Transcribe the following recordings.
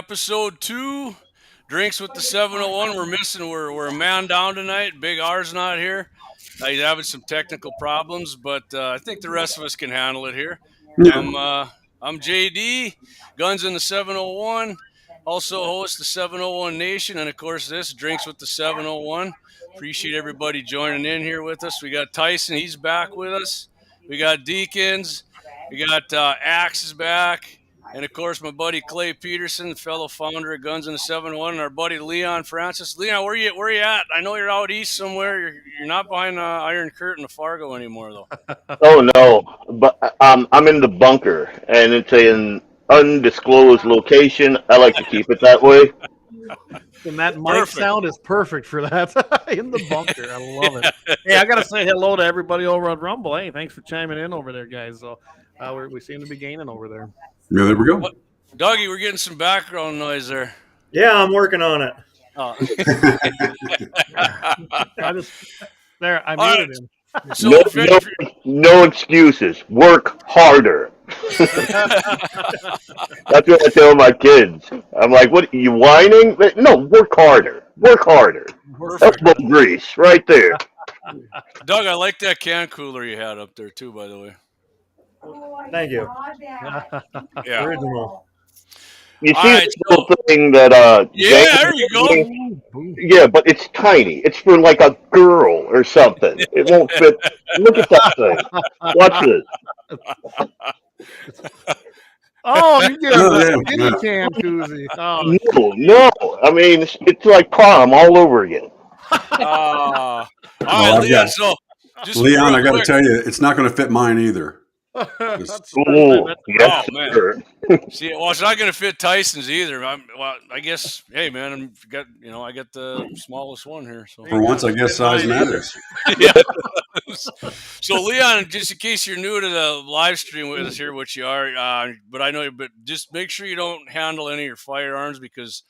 episode 2, Drinks with the 701. We're a man down tonight. Big R's not here. He's having some technical problems, but I think the rest of us can handle it here. I'm JD, Guns in the 701, also host the 701 Nation, and of course this, Drinks with the 701. Appreciate everybody joining in here with us. We got Tyson, he's back with us. We got Deacons. We got Axe is back. And, of course, my buddy Clay Peterson, fellow founder of Guns in the 701, and our buddy Leon Francis. Leon, where you at? I know you're out east somewhere. You're not behind Iron Curtain of Fargo anymore, though. Oh, no. But I'm in the bunker, and it's an undisclosed location. I like to keep it that way. And that mic sound is perfect for that. In the bunker. I love it. Hey, I got to say hello to everybody over on Rumble. Hey, thanks for chiming in over there, guys. So we seem to be gaining over there. Yeah, there we go. Doggy, we're getting some background noise there. Yeah, I'm working on it. Oh. I muted him. So no excuses. Work harder. That's what I tell my kids. I'm like, what, you whining? No, work harder. Work harder. That's more grease right there. Doug, I like that can cooler you had up there, too, by the way. Thank you. Yeah. Original. You see this little thing that yeah, there you go. Yeah, but it's tiny. It's for like a girl or something. It won't fit. Look at that thing. Watch this. Oh, you get a mini can koozie. Oh. No. I mean, it's like prom all over again. All right, Leon. So, Leon, I got to tell you, it's not going to fit mine either. Yes, man. sir. See, well, it's not going to fit Tyson's either. I guess. Hey, man, I got the smallest one here. So for once, I guess size matters. Yeah. So, Leon, just in case you're new to the live stream with us here, which you are, but just make sure you don't handle any of your firearms because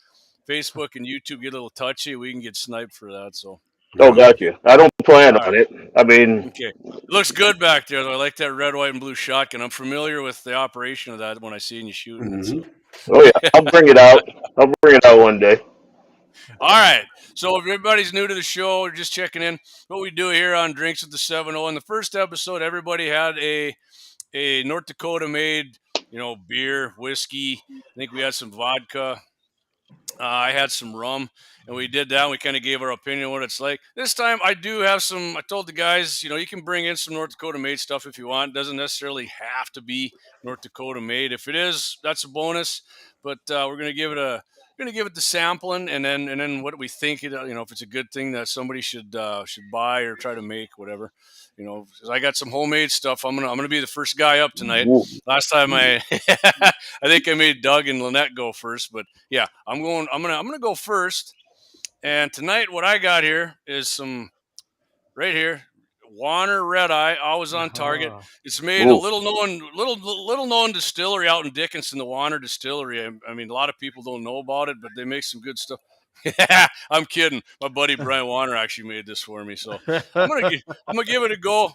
Facebook and YouTube get a little touchy. We can get sniped for that. So. Oh, gotcha. I don't plan on it. I mean, okay, looks good back there. Though. I like that red, white, and blue shotgun. I'm familiar with the operation of that when I see you shooting. Mm-hmm. Oh yeah, I'll bring it out. I'll bring it out one day. All right. So if everybody's new to the show or just checking in, what we do here on Drinks with the 701. In the first episode, everybody had a North Dakota made, beer, whiskey. I think we had some vodka. I had some rum, and we did that. And we kind of gave our opinion on what it's like. This time, I do have some. I told the guys, you can bring in some North Dakota made stuff if you want. It doesn't necessarily have to be North Dakota made. If it is, that's a bonus. But we're gonna give it the sampling, and then what do we think? If it's a good thing that somebody should buy or try to make, whatever. 'Cause I got some homemade stuff. I'm gonna be the first guy up tonight. Last time I think I made Doug and Lynette go first, but yeah, I'm gonna go first. And tonight, what I got here is some right here, Warner Red Eye, always on target. It's made a little known distillery out in Dickinson, the Warner Distillery. I mean, a lot of people don't know about it, but they make some good stuff. I'm kidding. My buddy Brian Warner actually made this for me, so I'm gonna give it a go.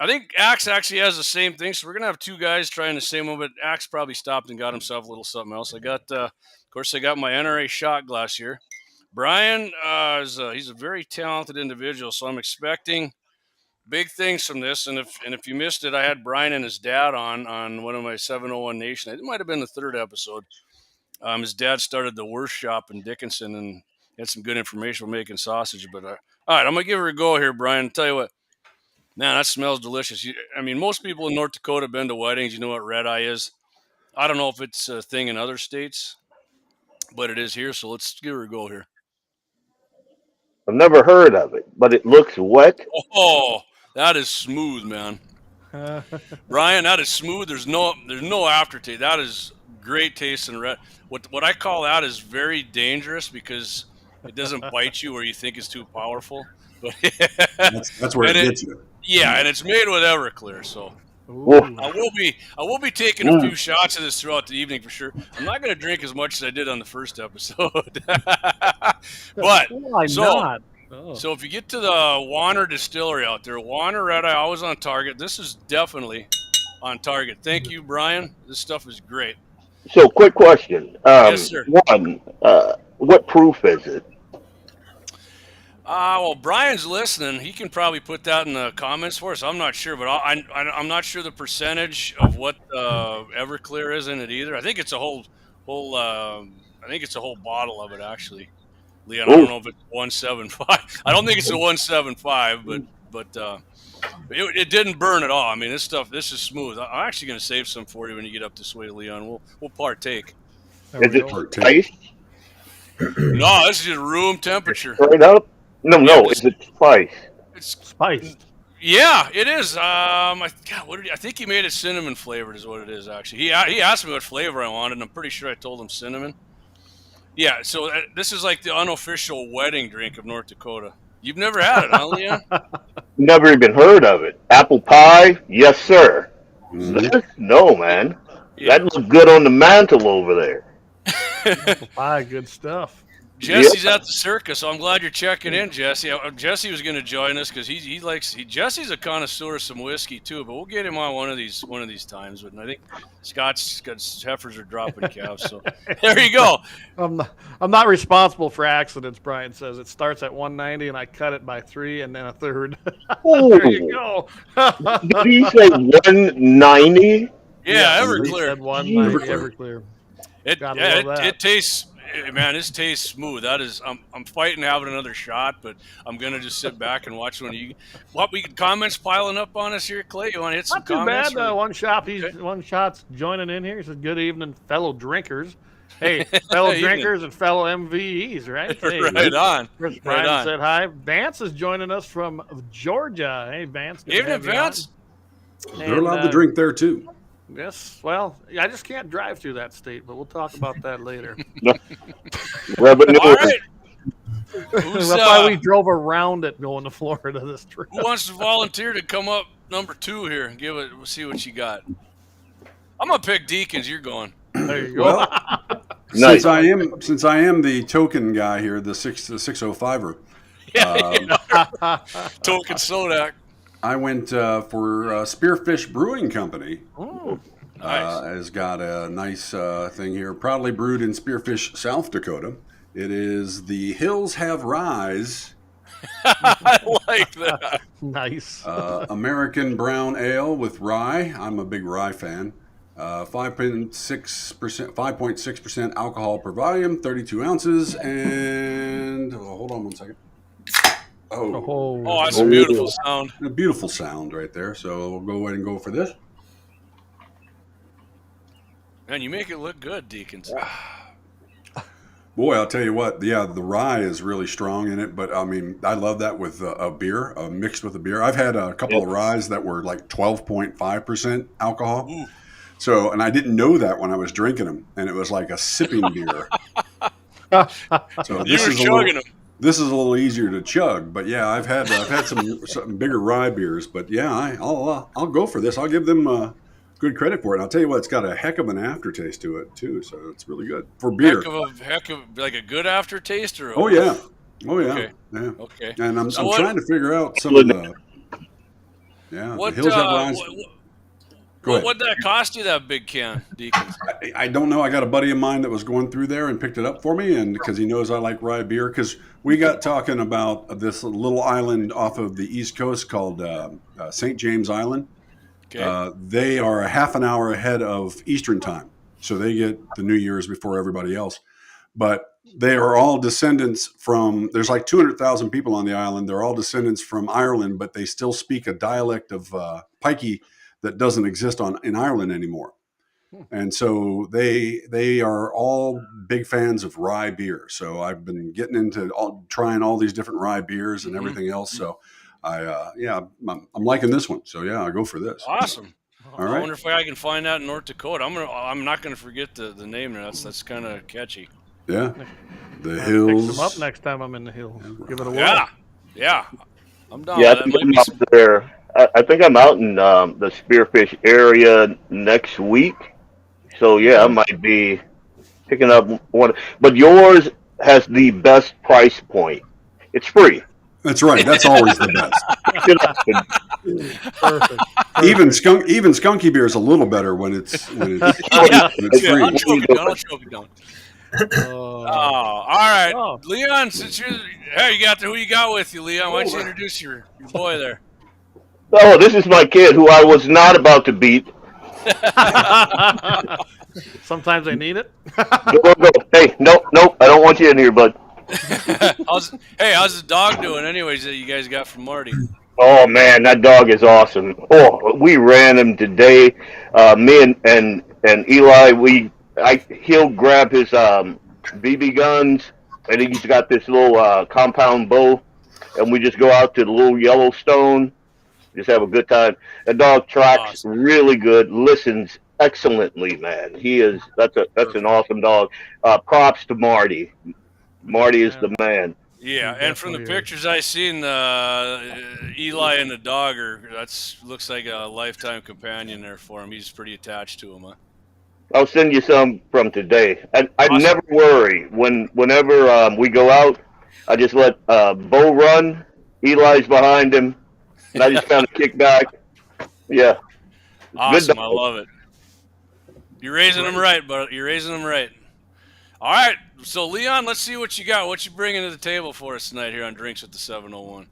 I think Axe actually has the same thing, so we're gonna have two guys trying the same one. But Axe probably stopped and got himself a little something else. I got my NRA shot glass here. Brian he's a very talented individual, so I'm expecting big things from this. And if you missed it, I had Brian and his dad on one of my 701 Nation. It might have been the third episode. His dad started the worst shop in Dickinson and had some good information for making sausage. But all right, I'm gonna give her a go here, Brian. Tell you what, man, that smells delicious. Most people in North Dakota have been to weddings. You know what red eye is. I don't know if it's a thing in other states, but it is here. So let's give her a go here. I've never heard of it, but it looks wet. Oh, that is smooth, man. Brian, that is smooth. There's no aftertaste. That is great taste in red. What I call that is very dangerous because it doesn't bite you where you think it's too powerful. But that's where it gets you. Yeah, and it's made with Everclear, so I will be taking a few shots of this throughout the evening for sure. I'm not going to drink as much as I did on the first episode, but so if you get to the Warner Distillery out there, Warner Red Eye, always on target. This is definitely on target. Thank you, Brian. This stuff is great. So, quick question. Yes, sir. One, what proof is it? Well, Brian's listening. He can probably put that in the comments for us. I'm not sure, but I'm not sure the percentage of what Everclear is in it either. I think it's a whole. I think it's a whole bottle of it actually, Leon. I don't Oh, know if it's 175. I don't think it's a 175, but it didn't burn at all. I mean, this is smooth. I'm actually going to save some for you when you get up this way, Leon. We'll partake. is it spice? No, this is just room temperature. Straight up? No, Yeah, no. Is it spice? it's Spiced. Yeah, it is. I think he made it cinnamon flavored, is what it is. Actually, he asked me what flavor I wanted, and I'm pretty sure I told him cinnamon. Yeah, so this is like the unofficial wedding drink of North Dakota. You've never had it, huh, Leon? Never even heard of it. Apple pie? Yes, sir. Mhm. This? No, man. Yeah. That looks good on the mantle over there. Good stuff. Jesse's at the circus, so I'm glad you're checking in, Jesse. Jesse was going to join us because Jesse's a connoisseur of some whiskey too, but we'll get him on one of these times. But I think Scott's heifers are dropping calves, so there you go. I'm not responsible for accidents. Brian says it starts at 190, and I cut it by 3 and then a third. There you go. Did he say 190? Yeah, He Everclear. said 190 Everclear. Everclear. It tastes. Man, this tastes smooth. That is, I'm fighting having another shot, but I'm gonna just sit back and watch when you. We comments piling up on us here, Clay. You want to hit some Not too comments? bad. One shot's joining in here. He says, "Good evening, fellow drinkers." Hey, fellow drinkers and fellow MVEs, right? Hey, Right on. Chris Right Brian on. said hi. Vance is joining us from Georgia. Hey, Vance. good to Evening, have you on. Vance. They're allowed to drink there too. Yes. Well, I just can't drive through that state, but we'll talk about that later. Revenue. All right. That's why we drove around it going to Florida this trip. Who wants to volunteer to come up number 2 here and give it? We'll see what you got. I'm gonna pick Deacons. You're going. There you go. Well, Nice. since I am the token guy here, the 605er. Token Sodak. I went for Spearfish Brewing Company. Oh, Nice. Has got a nice thing here. Proudly brewed in Spearfish, South Dakota. It is the Hills Have Rise I like that. nice. American Brown Ale with rye. I'm a big rye fan. 5.6% alcohol per volume, 32 ounces, and hold on one second. Oh, Oh, that's a beautiful sound. A beautiful sound right there. So we'll go ahead and go for this. Man, you make it look good, Deacons. Boy, I'll tell you what. Yeah, the rye is really strong in it, but I mean, I love that with a beer, mixed with a beer. I've had a couple of ryes that were like 12.5% alcohol. Ooh. So, and I didn't know that when I was drinking them, and it was like a sipping beer. So You were chugging them. this is a little easier to chug, but yeah, I've had some bigger rye beers, but yeah, I'll go for this. I'll give them good credit for it. And I'll tell you what, it's got a heck of an aftertaste to it too, so it's really good for beer. Heck of like a good aftertaste or Oh yeah, Okay. yeah. Okay. And I'm So what- trying to figure out some of the What the Hills Have Rise. Go ahead. What'd that cost you, that big can, Deacons? I don't know. I got a buddy of mine that was going through there and picked it up for me, and because he knows I like rye beer. Because we got talking about this little island off of the East Coast called St. James Island. Okay. They are a half an hour ahead of Eastern time, so they get the New Year's before everybody else. But they are all descendants from. There's like 200,000 people on the island. They're all descendants from Ireland, but they still speak a dialect of Pikey that doesn't exist in Ireland anymore. And so they are all big fans of rye beer. So I've been getting into trying all these different rye beers and everything else. So I'm liking this one. So yeah, I'll go for this. Awesome. All I right. wonder if I can find that in North Dakota. I'm not gonna forget the name there. That's kind of catchy. Yeah. The Pick Hills. them up next time I'm in the hills. Give it a whirl. Yeah. Yeah. I'm down. Yeah, I That think might I'm be out there. I think I'm out in the Spearfish area next week. So yeah, I might be picking up one. But yours has the best price point. It's free. That's right. That's always the best. Perfect. Even skunky beer is a little better when it's free. I'll choke it down. Oh, all right, Oh. Leon. Since you're hey, who you got with you, Leon? Why don't you introduce your boy there? Oh, this is my kid who I was not about to beat. Sometimes I need it. Go. Hey, nope, I don't want you in here, bud. how's the dog doing anyways that you guys got from Marty? Oh man, that dog is awesome. Oh, we ran him today. Me and Eli, he'll grab his BB guns, and he's got this little compound bow, and we just go out to the little Yellowstone, just have a good time. The dog tracks really good, listens excellently, man. That's an awesome dog. Props to Marty. Marty is the man. Yeah, and from the pictures I seen, Eli and the dog looks like a lifetime companion there for him. He's pretty attached to him, huh? I'll send you some from today. I never worry whenever we go out. I just let Bo run. Eli's behind him, and I just kind of kick back. Yeah, awesome. I love it. You're raising them right, but you're raising them right. All right, so Leon, let's see what you got. What you bringing to the table for us tonight here on Drinks with the 701?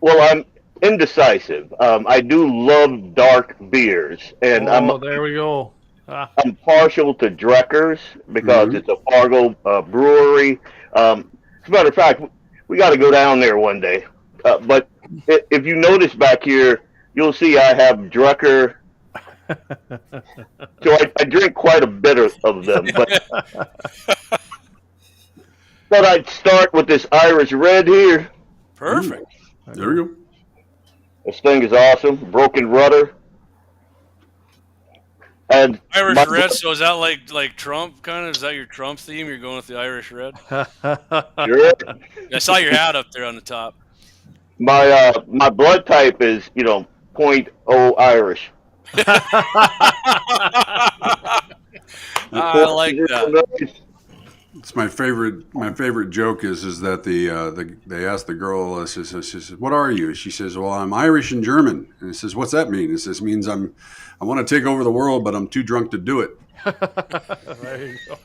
Well, I'm indecisive. I do love dark beers, and there we go. I'm partial to Drecker's because it's a Fargo brewery. As a matter of fact, we got to go down there one day. But if you notice back here, you'll see I have Drecker. So I drink quite a bit of them, but thought I'd start with this Irish Red here. Perfect. There we go. This thing is awesome. Broken rudder. And Irish Red. So is that like Trump kind of? Is that your Trump theme? You're going with the Irish Red? Sure. I saw your hat up there on the top. My blood type is 0.0 Irish. I like that. It's my favorite. My favorite joke is that they asked the girl. She says, "What are you?" She says, "Well, I'm Irish and German." And he says, "What's that mean?" It says, "Means I want to take over the world, but I'm too drunk to do it." There you go.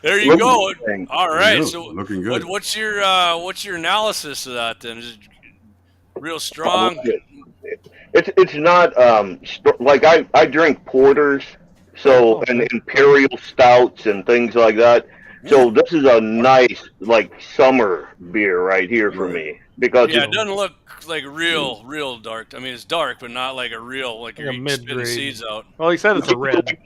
There you go. All right. So looking good. What's your analysis of that then? Is it real strong? It's not like I drink porters, so and imperial stouts and things like that. So this is a nice summer beer right here for me because it doesn't look like real dark. I mean, it's dark, but not like a real you're spitting seeds out. Well, he said it's a red.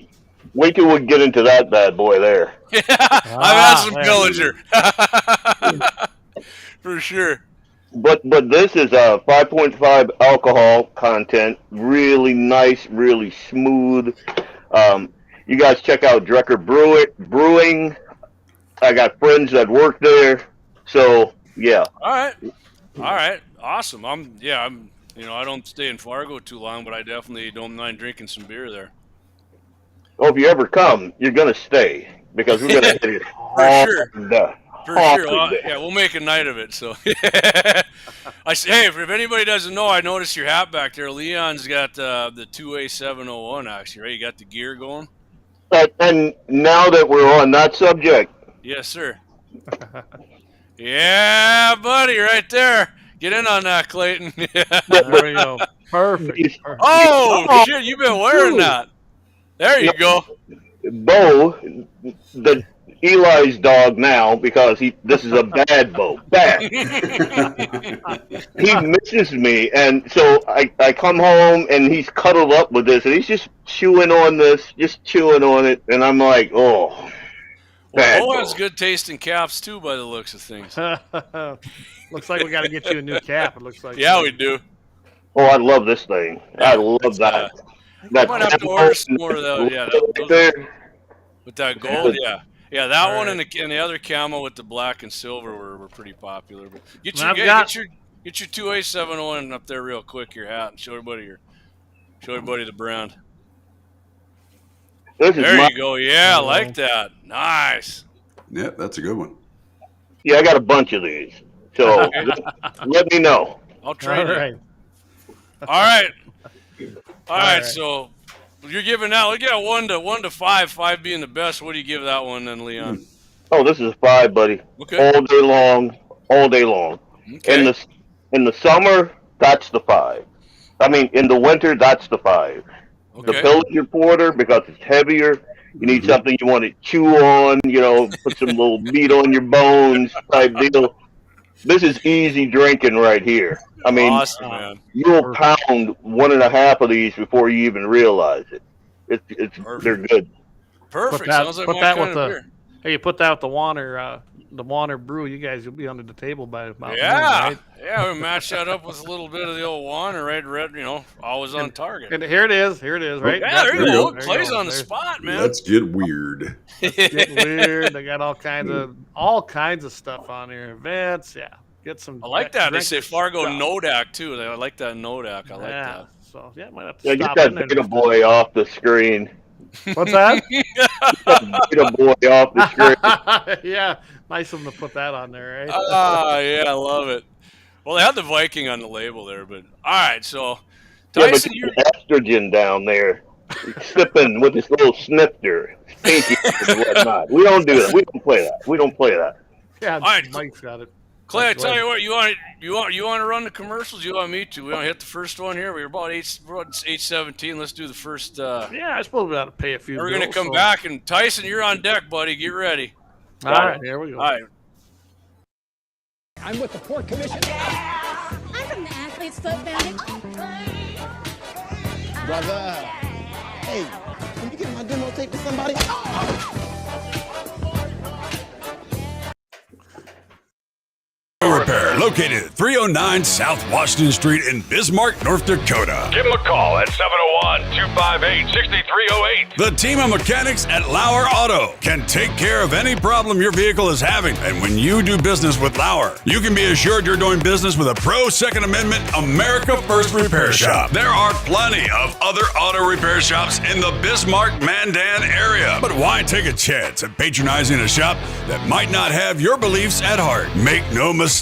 Wait till we get into that bad boy there. I've had some Villager for sure. But this is a 5.5 alcohol content. Really nice, really smooth. You guys check out Drecker Brewing. I got friends that work there, so yeah. All right, awesome. I'm I don't stay in Fargo too long, but I definitely don't mind drinking some beer there. Well, if you ever come, you're gonna stay because we're gonna hit it for sure. For sure. Well, we'll make a night of it. So, hey, if anybody doesn't know, I noticed your hat back there. Leon's got the 2A701 actually, right? You got the gear going. And now that we're on that subject, yes, sir. Yeah, buddy, right there. Get in on that, Clayton. There we go. Perfect. Oh shit, you've been wearing that. There you go. Bo, Eli's dog now because this is a bad Bo. Bad. He misses me, and so I come home and he's cuddled up with this, and he's just chewing on it, and I'm like, oh. Well, Bo has good taste in caps too, by the looks of things. Looks like we got to get you a new cap. It looks like. Yeah, we do. Oh, I love this thing. I love that. I might have to order some more of those. Yeah, with that gold. Yeah, that one and the other camo with the black and silver were pretty popular. But get your 2A701 up there real quick, your hat, and show everybody the brand. There you go. Yeah, I like that. Nice. Yeah, that's a good one. Yeah, I got a bunch of these. So let me know. I'll trade All you. right. All right. All right. right. So you're giving out. We got 1 to 5. 5 being the best. What do you give that one then, Leon? Oh, this is 5, buddy. Okay. All day long. All day long. Okay. In the summer, that's the 5. I mean, in the winter, that's the 5. Okay. The Pillager Porter, because it's heavier. You need something you want to chew on, put some little meat on your bones type deal. This is easy drinking right here. I mean, awesome, man. You'll pound 1.5 of these before you even realize it. They're good. Perfect. Sounds like my kind of beer. Hey, you put that with the Warner brew. You guys will be under the table by about noon, Yeah. right? Yeah, we match that up with a little bit of the old Warner, red, always on target. And here it is, right? Yeah, there you go. It There plays go. on the spot, man. Let's get weird. Get weird. They got all kinds of stuff on here. Events, yeah. Get some. I like that. They say Fargo Nodak too. I like that Nodak. I like that. So yeah, might have to Get stop that in there. beta boy off the screen. What's that? Beta boy off the screen. Yeah, nice of them to put that on there, right? Yeah, I love it. Well, they had the Viking on the label there, but all right. So Yeah, but Tyson, you estrogen down there, sipping with this little snifter, stinky and whatnot. We don't do that. We don't play that. Yeah, all right. Mike's got it. Clay, I tell you what, you want to run the commercials? You want me to? We want to hit the first one here. We're about 8:17. Let's do the first. Yeah, I suppose we ought to pay a few. We're gonna come back, and Tyson, you're on deck, buddy. Get ready. All right, here we go. All right. I'm with the Port Commission. I'm from the Athlete's Foot Foundation. Brother. Hey, can you get my demo tape to somebody? Repair, located at 309 South Washington Street in Bismarck, North Dakota. Give them a call at 701-258-6308. The team of mechanics at Lauer Auto can take care of any problem your vehicle is having. And when you do business with Lauer, you can be assured you're doing business with a pro Second Amendment America First repair shop. There are plenty of other auto repair shops in the Bismarck-Mandan area. But why take a chance at patronizing a shop that might not have your beliefs at heart? Make no mistake.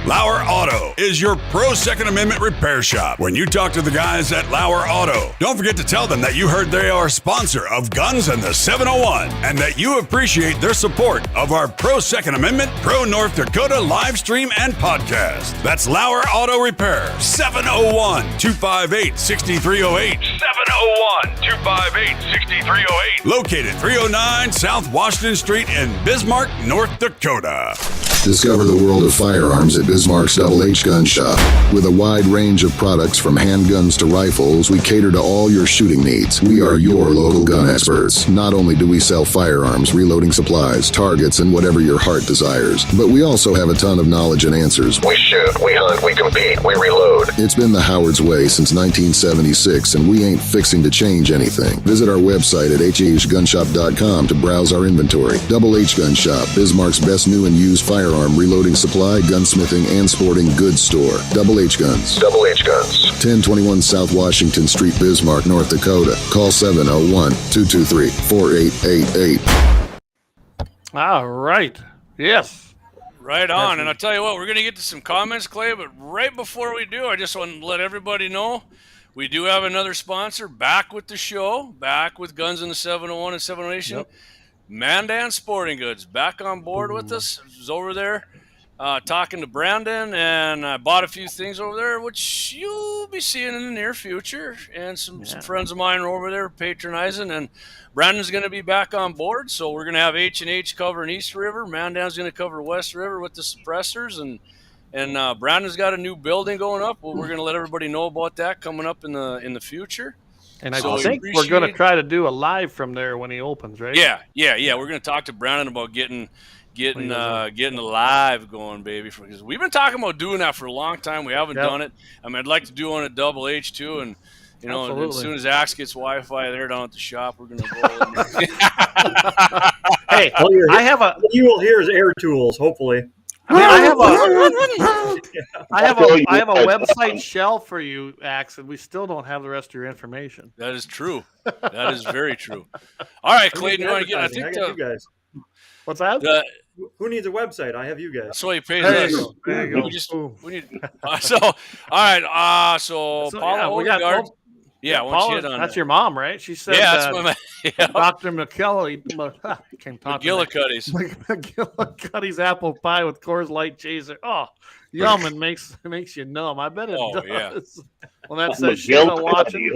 Lauer Auto is your pro Second Amendment repair shop. When you talk to the guys at Lauer Auto, don't forget to tell them that you heard they are a sponsor of Guns and the 701 and that you appreciate their support of our pro Second Amendment, pro North Dakota live stream and podcast. That's Lauer Auto Repair, 701-258-6308. 701-258-6308. Located 309 South Washington Street in Bismarck, North Dakota. Discover the world of firearms at Bismarck's Double H Gun Shop. With a wide range of products from handguns to rifles, we cater to all your shooting needs. We are your local gun experts. Not only do we sell firearms, reloading supplies, targets, and whatever your heart desires, but we also have a ton of knowledge and answers. We shoot, we hunt, we compete, we reload. It's been the Howard's way since 1976, and we ain't fixing to change anything. Visit our website at hhgunshop.com to browse our inventory. Double H Gun Shop, Bismarck's best new and used firearm reloading supply, gunsmithing, and sporting goods store. Double H Guns. Double H Guns. 1021 South Washington Street, Bismarck, North Dakota. Call 701-223-4888. All right. Yes. Right on. And I'll tell you what, we're going to get to some comments, Clay, but right before we do, I just want to let everybody know we do have another sponsor back with the show, back with Guns in the 701 and 708 Nation. Mandan Sporting Goods back on board with us. I was over there talking to Brandon, and I bought a few things over there, which you'll be seeing in the near future. And some friends of mine are over there patronizing, and Brandon's going to be back on board. So we're going to have H&H covering East River. Mandan's going to cover West River with the suppressors, and Brandon's got a new building going up. Well, we're going to let everybody know about that coming up in the future. And I think we're going to try to do a live from there when he opens, right? Yeah. We're going to talk to Brandon about getting the live going, baby. Because we've been talking about doing that for a long time. We haven't done it. I mean, I'd like to do one at Double H too, and as soon as Axe gets Wi-Fi there down at the shop, we're going to go. Hey, you will hear is Air Tools, hopefully. I mean, I have a website shell for you, Axe, and we still don't have the rest of your information. That is true. That is very true. All right, Clayton, you want to get? I think you guys. What's that? Who needs a website? I have you guys. That's why he pays There us. you go. There you go. We need. So all right. So Paula we got. Odegaard. Yeah, why don't you Paula, hit on that's that? your mom, right? She said. Yeah, that's my man. Yeah. Dr. McGillicuddy's. McGillicuddy's apple pie with Coors Light chaser. Oh, yum, and makes you numb. I bet it does. Yeah. Well, that says she's not watching.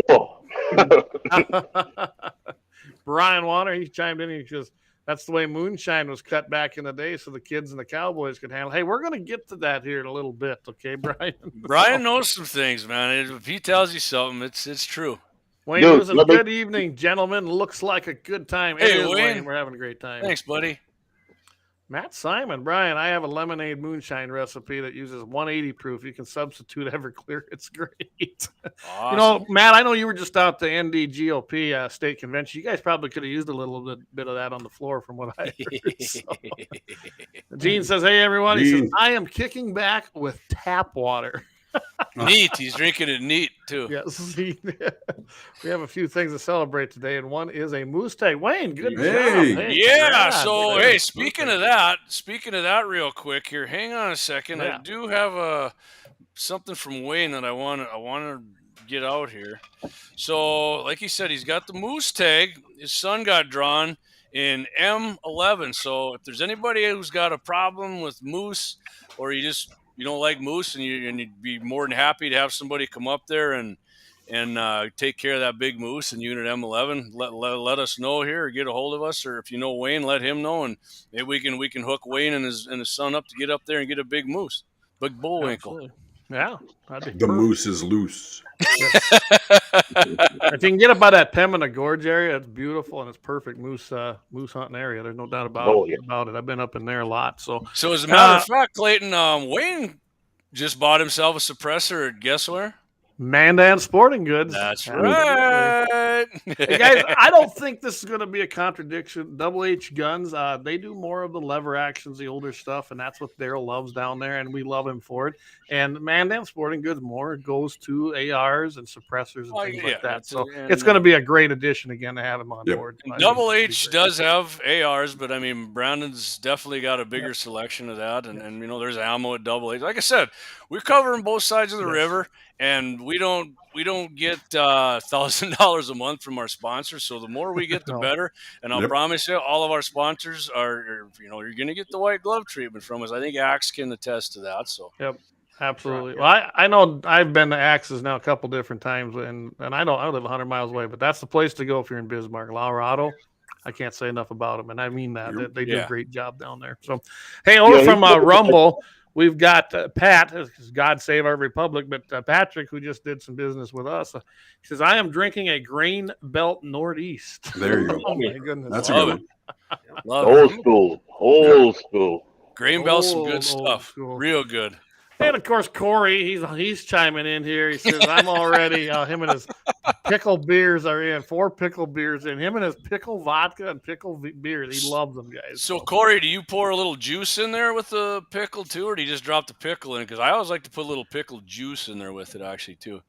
Brian Water, he chimed in. He says, that's the way moonshine was cut back in the day so the kids and the Cowboys could handle. Hey, we're going to get to that here in a little bit, okay, Brian? Brian knows some things, man. If he tells you something, it's true. Wayne Lewis, good evening, gentlemen. Looks like a good time. Hey, Wayne. We're having a great time. Thanks, buddy. Matt Simon, Brian, I have a lemonade moonshine recipe that uses 180 proof. You can substitute Everclear. It's great. Awesome. Matt, I know you were just out to NDGOP state convention. You guys probably could have used a little bit of that on the floor from what I heard. So. Gene says, hey, everyone. He says, I am kicking back with tap water. Neat. He's drinking it neat, too. Yes. We have a few things to celebrate today, and one is a moose tag. Wayne, good job. Hey, yeah. So, speaking of that real quick here, hang on a second. Yeah. I do have something from Wayne that I want to get out here. So, like he said, he's got the moose tag. His son got drawn in M11. So, if there's anybody who's got a problem with moose, or you don't like moose, and you'd be more than happy to have somebody come up there and take care of that big moose in Unit M11. Let us know here, or get a hold of us, or if you know Wayne, let him know, and maybe we can hook Wayne and his son up to get up there and get a big moose, big bullwinkle. Absolutely. Yeah, the moose is loose. If you can get it by that Pembina Gorge area, it's beautiful and it's perfect moose hunting area. There's no doubt about it. I've been up in there a lot. So as a matter of fact, Clayton, Wayne just bought himself a suppressor at guess where? Mandan Sporting Goods. That's right. Hey guys, I don't think this is going to be a contradiction. Double H Guns, they do more of the lever actions, the older stuff, and that's what Daryl loves down there, and we love him for it. And Mandan Sporting Goods more goes to ARs and suppressors and things like that. So it's going to be a great addition again to have him on board. Double H does have ARs, but I mean Brandon's definitely got a bigger selection of that, and there's ammo at Double H. Like I said, we're covering both sides of the river. And we don't get $1,000 a month from our sponsors. So the more we get, the better. And I'll promise you, all of our sponsors are you're going to get the white glove treatment from us. I think Axe can attest to that. So absolutely. Well, I know I've been to Axe's now a couple different times, and I live 100 miles away, but that's the place to go if you're in Bismarck, Lauer Auto. I can't say enough about them, and I mean that they do a great job down there. So, hey, over from Rumble. We've got Pat, God save our republic, but Patrick, who just did some business with us, he says, I am drinking a Grain Belt Northeast. There you go. Oh, my goodness. That's a good one. Old school. Grain Belt's some good stuff. Real good. And, of course, Corey, he's chiming in here. He says, I'm already, him and his pickle beers are in, 4 pickle beers in. Him and his pickle vodka and pickle beers. He loves them, guys. So, Corey, do you pour a little juice in there with the pickle, too, or do you just drop the pickle in? Because I always like to put a little pickle juice in there with it, actually, too.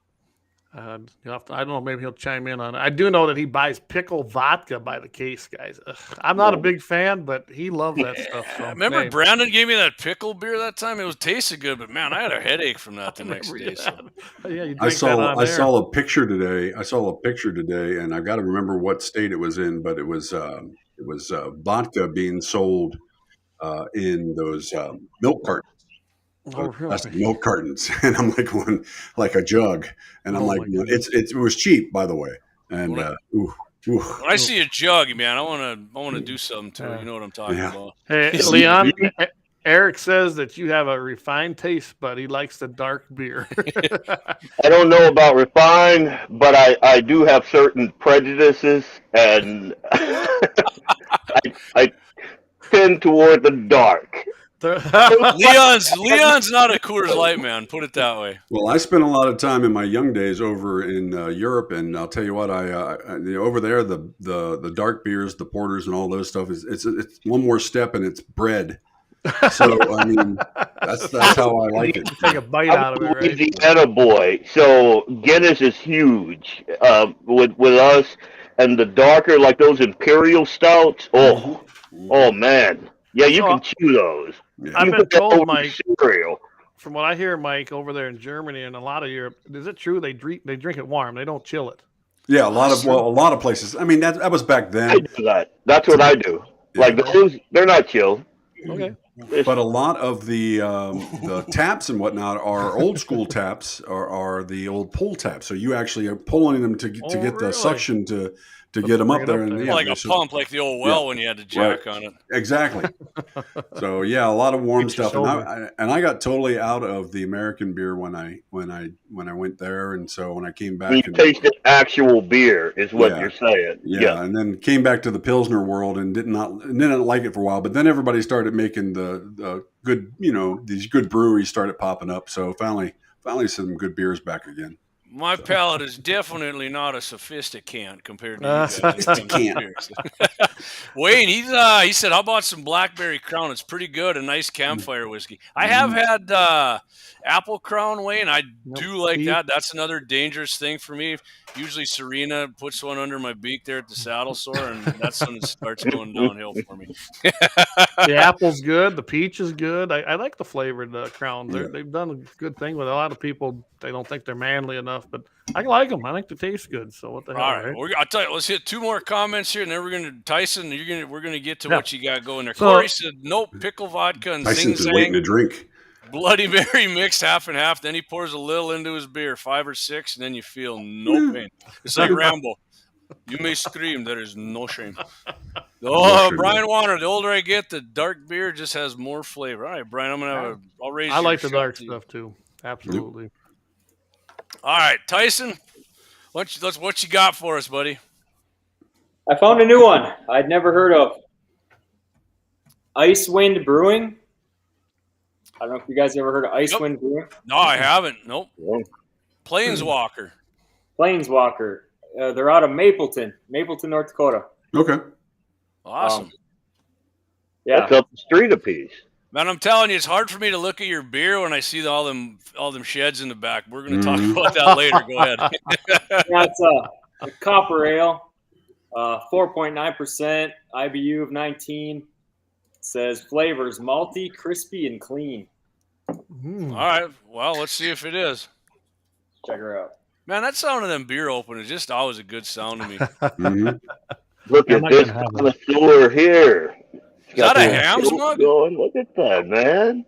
I don't know. Maybe he'll chime in on it. I do know that he buys pickle vodka by the case, guys. I'm not a big fan, but he loves that stuff. So, remember Brandon gave me that pickle beer that time? It tasted good, but man, I had a headache from that the next day. So. Yeah, I saw a picture today. And I've got to remember what state it was in, but it was vodka being sold in those milk cartons. Oh, really? Milk cartons, and I'm like one like a jug, and I'm like, it was cheap, by the way. And when I see a jug, man, I want to do something to it. You know what I'm talking about? Hey, Leon, Eric says that you have a refined taste, but he likes the dark beer. I don't know about refined, but I do have certain prejudices, and I tend toward the dark. Leon's not a Coors Light man, put it that way. Well, I spent a lot of time in my young days over in Europe, and I'll tell you what, I over there the dark beers, the porters, and all those stuff it's one more step, and it's bread. So I mean, that's how I like it. Take a bite out of it, right? Indiana boy, so Guinness is huge with us, and the darker, like those imperial stouts. Oh. Oh man, yeah, you So, can chew those. Yeah. I've You been put that told, over Mike, cereal. from what I hear, Mike, over there in Germany and a lot of Europe, is it true they drink it warm? They don't chill it. Yeah, a lot of places. I mean, that was back I then. do that. That's what I do. Yeah. Like those, they're not chilled. Okay. But a lot of the taps and whatnot are old school taps, are the old pull taps. So you actually are pulling them to get really? the suction to get them bring up it there. up And there. yeah, Like a so- pump, like the old well Yeah. when you had the jack on it. Exactly. So yeah, a lot of warm Get your stuff, and shoulder. I got totally out of the American beer when I went there, and so when I came back, You and, tasted actual beer, is what Yeah. you're saying. yeah, and then came back to the Pilsner world and didn't like it for a while. But then everybody started making the good, these good breweries started popping up. So finally some good beers back again. My palate is definitely not a sophisticant compared to you guys. Sophisticant. Wayne, he said, "How about some Blackberry Crown? It's pretty good, a nice campfire whiskey." I have had Apple Crown, Wayne. I do like that. That's another dangerous thing for me. Usually, Serena puts one under my beak there at the saddle sore, and that's when it starts going downhill for me. The apple's good. The peach is good. I like the flavored Crown. They've done a good thing with a lot of people. They don't think they're manly enough, but I like them. I think they taste good. So what the hell? All right, right? I'll tell you. Let's hit 2 more comments here, and then we're gonna Tyson. We're gonna get to what you got going there. So- Corey said, "Nope, pickle vodka and Zing Tyson's waiting to Zang, drink. Bloody Mary mixed half and half." Then he pours a little into his beer, 5 or 6, and then you feel no pain. It's like Rambo. You may scream, there is no shame. Oh, shame. Brian Warner, the older I get, the dark beer just has more flavor. All right, Brian, I'm gonna I'll raise. I your like the shot dark to you. stuff too. Absolutely. All right, Tyson, what you got for us, buddy? I found a new one I'd never heard of. Icewind Brewing. I don't know if you guys ever heard of Icewind Brewing. No, I haven't. Nope. Planeswalker. Planeswalker. They're out of Mapleton, North Dakota. Okay. Awesome. Yeah. That's up the street a piece. Man, I'm telling you, it's hard for me to look at your beer when I see all them sheds in the back. We're going to talk about that later. Go ahead. That's a copper ale, 4.9%, IBU of 19. It says flavors malty, crispy, and clean. All right. Well, let's see if it is. Check her out. Man, that sound of them beer openers is just always a good sound to me. Look at this connoisseur here. Is that a Hams mug? Going. Look at that, man.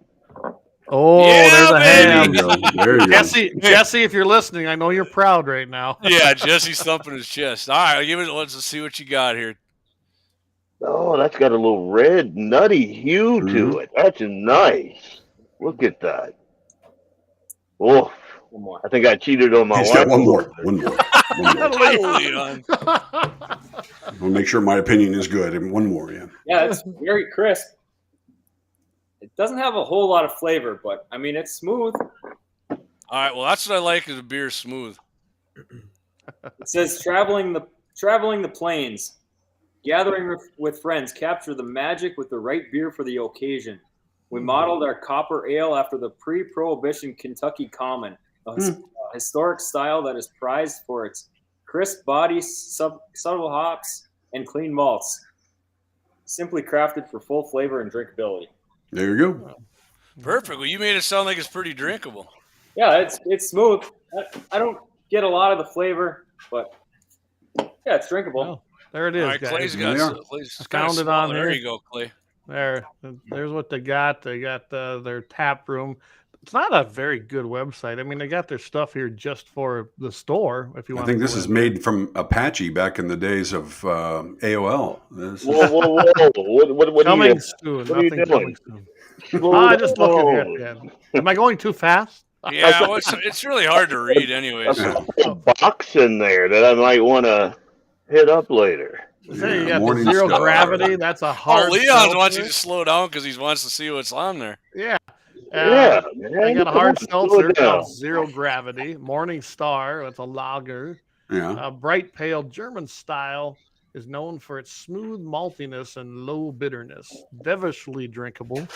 Oh, Yeah, there's a baby. ham. There you go. Jesse, if you're listening, I know you're proud right now. Yeah, Jesse's thumping his chest. All right, let's see what you got here. Oh, that's got a little red, nutty hue to it. That's nice. Look at that. Oh, One more. I think I cheated on my He's wife. got one more. One more. Leon. We'll make sure my opinion is good. And one more, yeah. Yeah, it's very crisp. It doesn't have a whole lot of flavor, but I mean, it's smooth. All right, well, that's what I like is the beer smooth. It says traveling the plains, gathering with friends, capture the magic with the right beer for the occasion. We modeled our copper ale after the pre-prohibition Kentucky Common, a historic style that is prized for its crisp body, subtle hops, and clean malts. Simply crafted for full flavor and drinkability. There you go. Perfect. Well, you made it sound like it's pretty drinkable. Yeah, it's smooth. I don't get a lot of the flavor, but yeah, it's drinkable. Oh, there it is, All right, guys. Clay's There got they Clay's Found it on There there. you go, Clay. There's what they got. They got their tap room. It's not a very good website. I mean, they got their stuff here just for the store. If you I want, think to this go is in. made from Apache back in the days of AOL. This is- Whoa. What are Coming you, soon. what are you Nothing doing? coming soon. Slow I just looking down. here. Yeah. Am I going too fast? Yeah, well, it's really hard to read anyways. A box in there that I might want to hit up later. There you got the Morning zero Star. gravity. That's a Oh, hard. Leon wants you seltzer. to slow down because he wants to see what's on there. Yeah. Yeah, They man. got a hard Slow seltzer it down. called Zero Gravity. Morning Star. That's a lager. yeah. Bright pale German style is known for its smooth maltiness and low bitterness. Devilishly drinkable.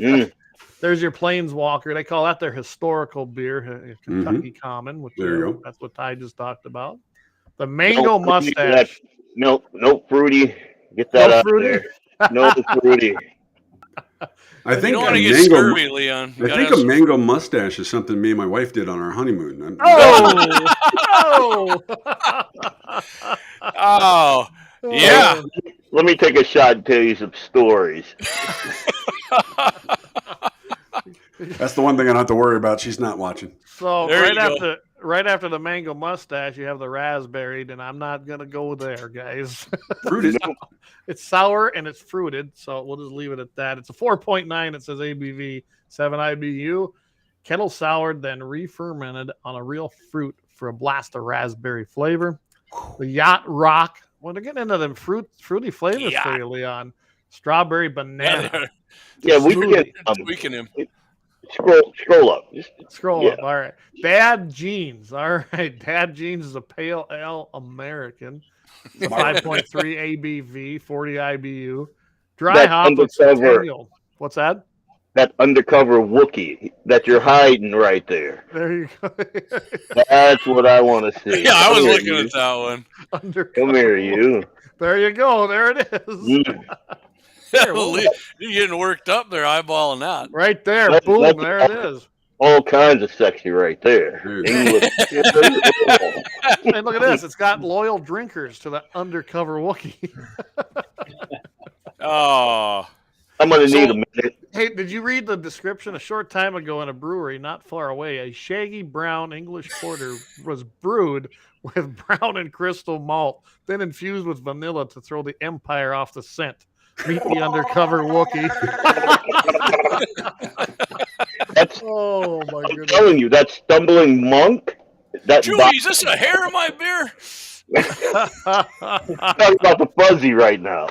Mm. There's your Planeswalker. They call that their historical beer, Kentucky Common, which There you go. that's what Ty just talked about. The mango No, mustache. No fruity. Get that No out fruity? there. No fruity. I think You don't want to a get mango. scurvy, Leon. You I gotta think have a some mango mustache is something me and my wife did on our honeymoon. Oh! Oh, yeah. Let me take a shot and tell you some stories. That's the one thing I don't have to worry about. She's not watching. So There you go. right after the mango mustache, you have the raspberry, and I'm not gonna go there, guys. Fruited. It's sour and it's fruited, so we'll just leave it at that. It's a 4.9. It says ABV, 7 IBU, kettle soured, then re-fermented on a real fruit for a blast of raspberry flavor. The Yacht Rock. Well, they're getting into them fruity flavors for you, Leon. Strawberry banana. Yeah, we Smoothie. can Tweaking him. scroll up. Scroll up. All right. Bad Jeans. All right. Bad Jeans is a pale ale American. It's a 5.3 ABV, 40 IBU. Dry That hop with Centennial. What's that? That undercover Wookiee that you're hiding right there. There you go. That's what I want to see. Yeah, I was Come here, looking you. at that one. Undercover. Come here, you. There you go. There it is. You're getting worked up there, eyeballing that. Right there. That's- Boom. that's There it is. All kinds of sexy right there. English. Hey, look at this. It's got loyal drinkers to the undercover Wookiee. Oh. I'm going to need a minute. Hey, did you read the description? A short time ago in a brewery not far away, a shaggy brown English porter was brewed with brown and crystal malt, then infused with vanilla to throw the empire off the scent. Meet the undercover Wookiee. Oh, my I'm goodness. telling you, that stumbling monk. Julie, is this a hair in my beer? Talking about the fuzzy right now.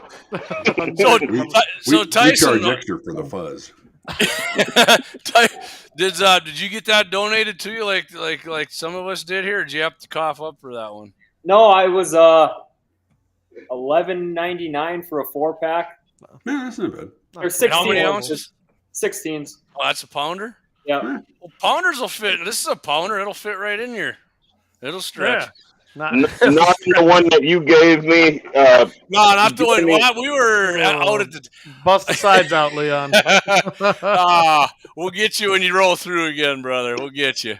So we Tyson, charge extra for the fuzz. did you get that donated to you like some of us did here? Or did you have to cough up for that one? No, I was $11.99 for a 4-pack. Yeah, that's not bad. Or 16 How many ounces? 16s. Oh, that's a pounder? Yeah. Well, pounders will fit. This is a pounder. It'll fit right in here. It'll stretch. Yeah. Not the one that you gave me. No, not the one. We were out at the. Bust the sides out, Leon. We'll get you when you roll through again, brother. We'll get you.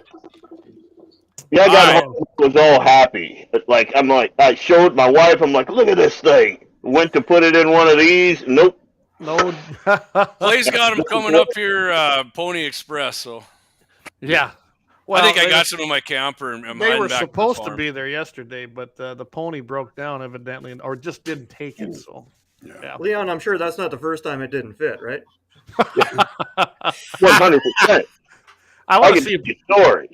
Yeah, I got home, was all happy. I showed my wife. I'm like, look at this thing. Went to put it in one of these. Nope. No. Clay's got them coming up here, Pony Express. So. Yeah. Well, I think I got some in my camper. And they were supposed to be there yesterday, but the pony broke down evidently, or just didn't take it. So, yeah. Leon, I'm sure that's not the first time it didn't fit, right? 100%. I want to see stories.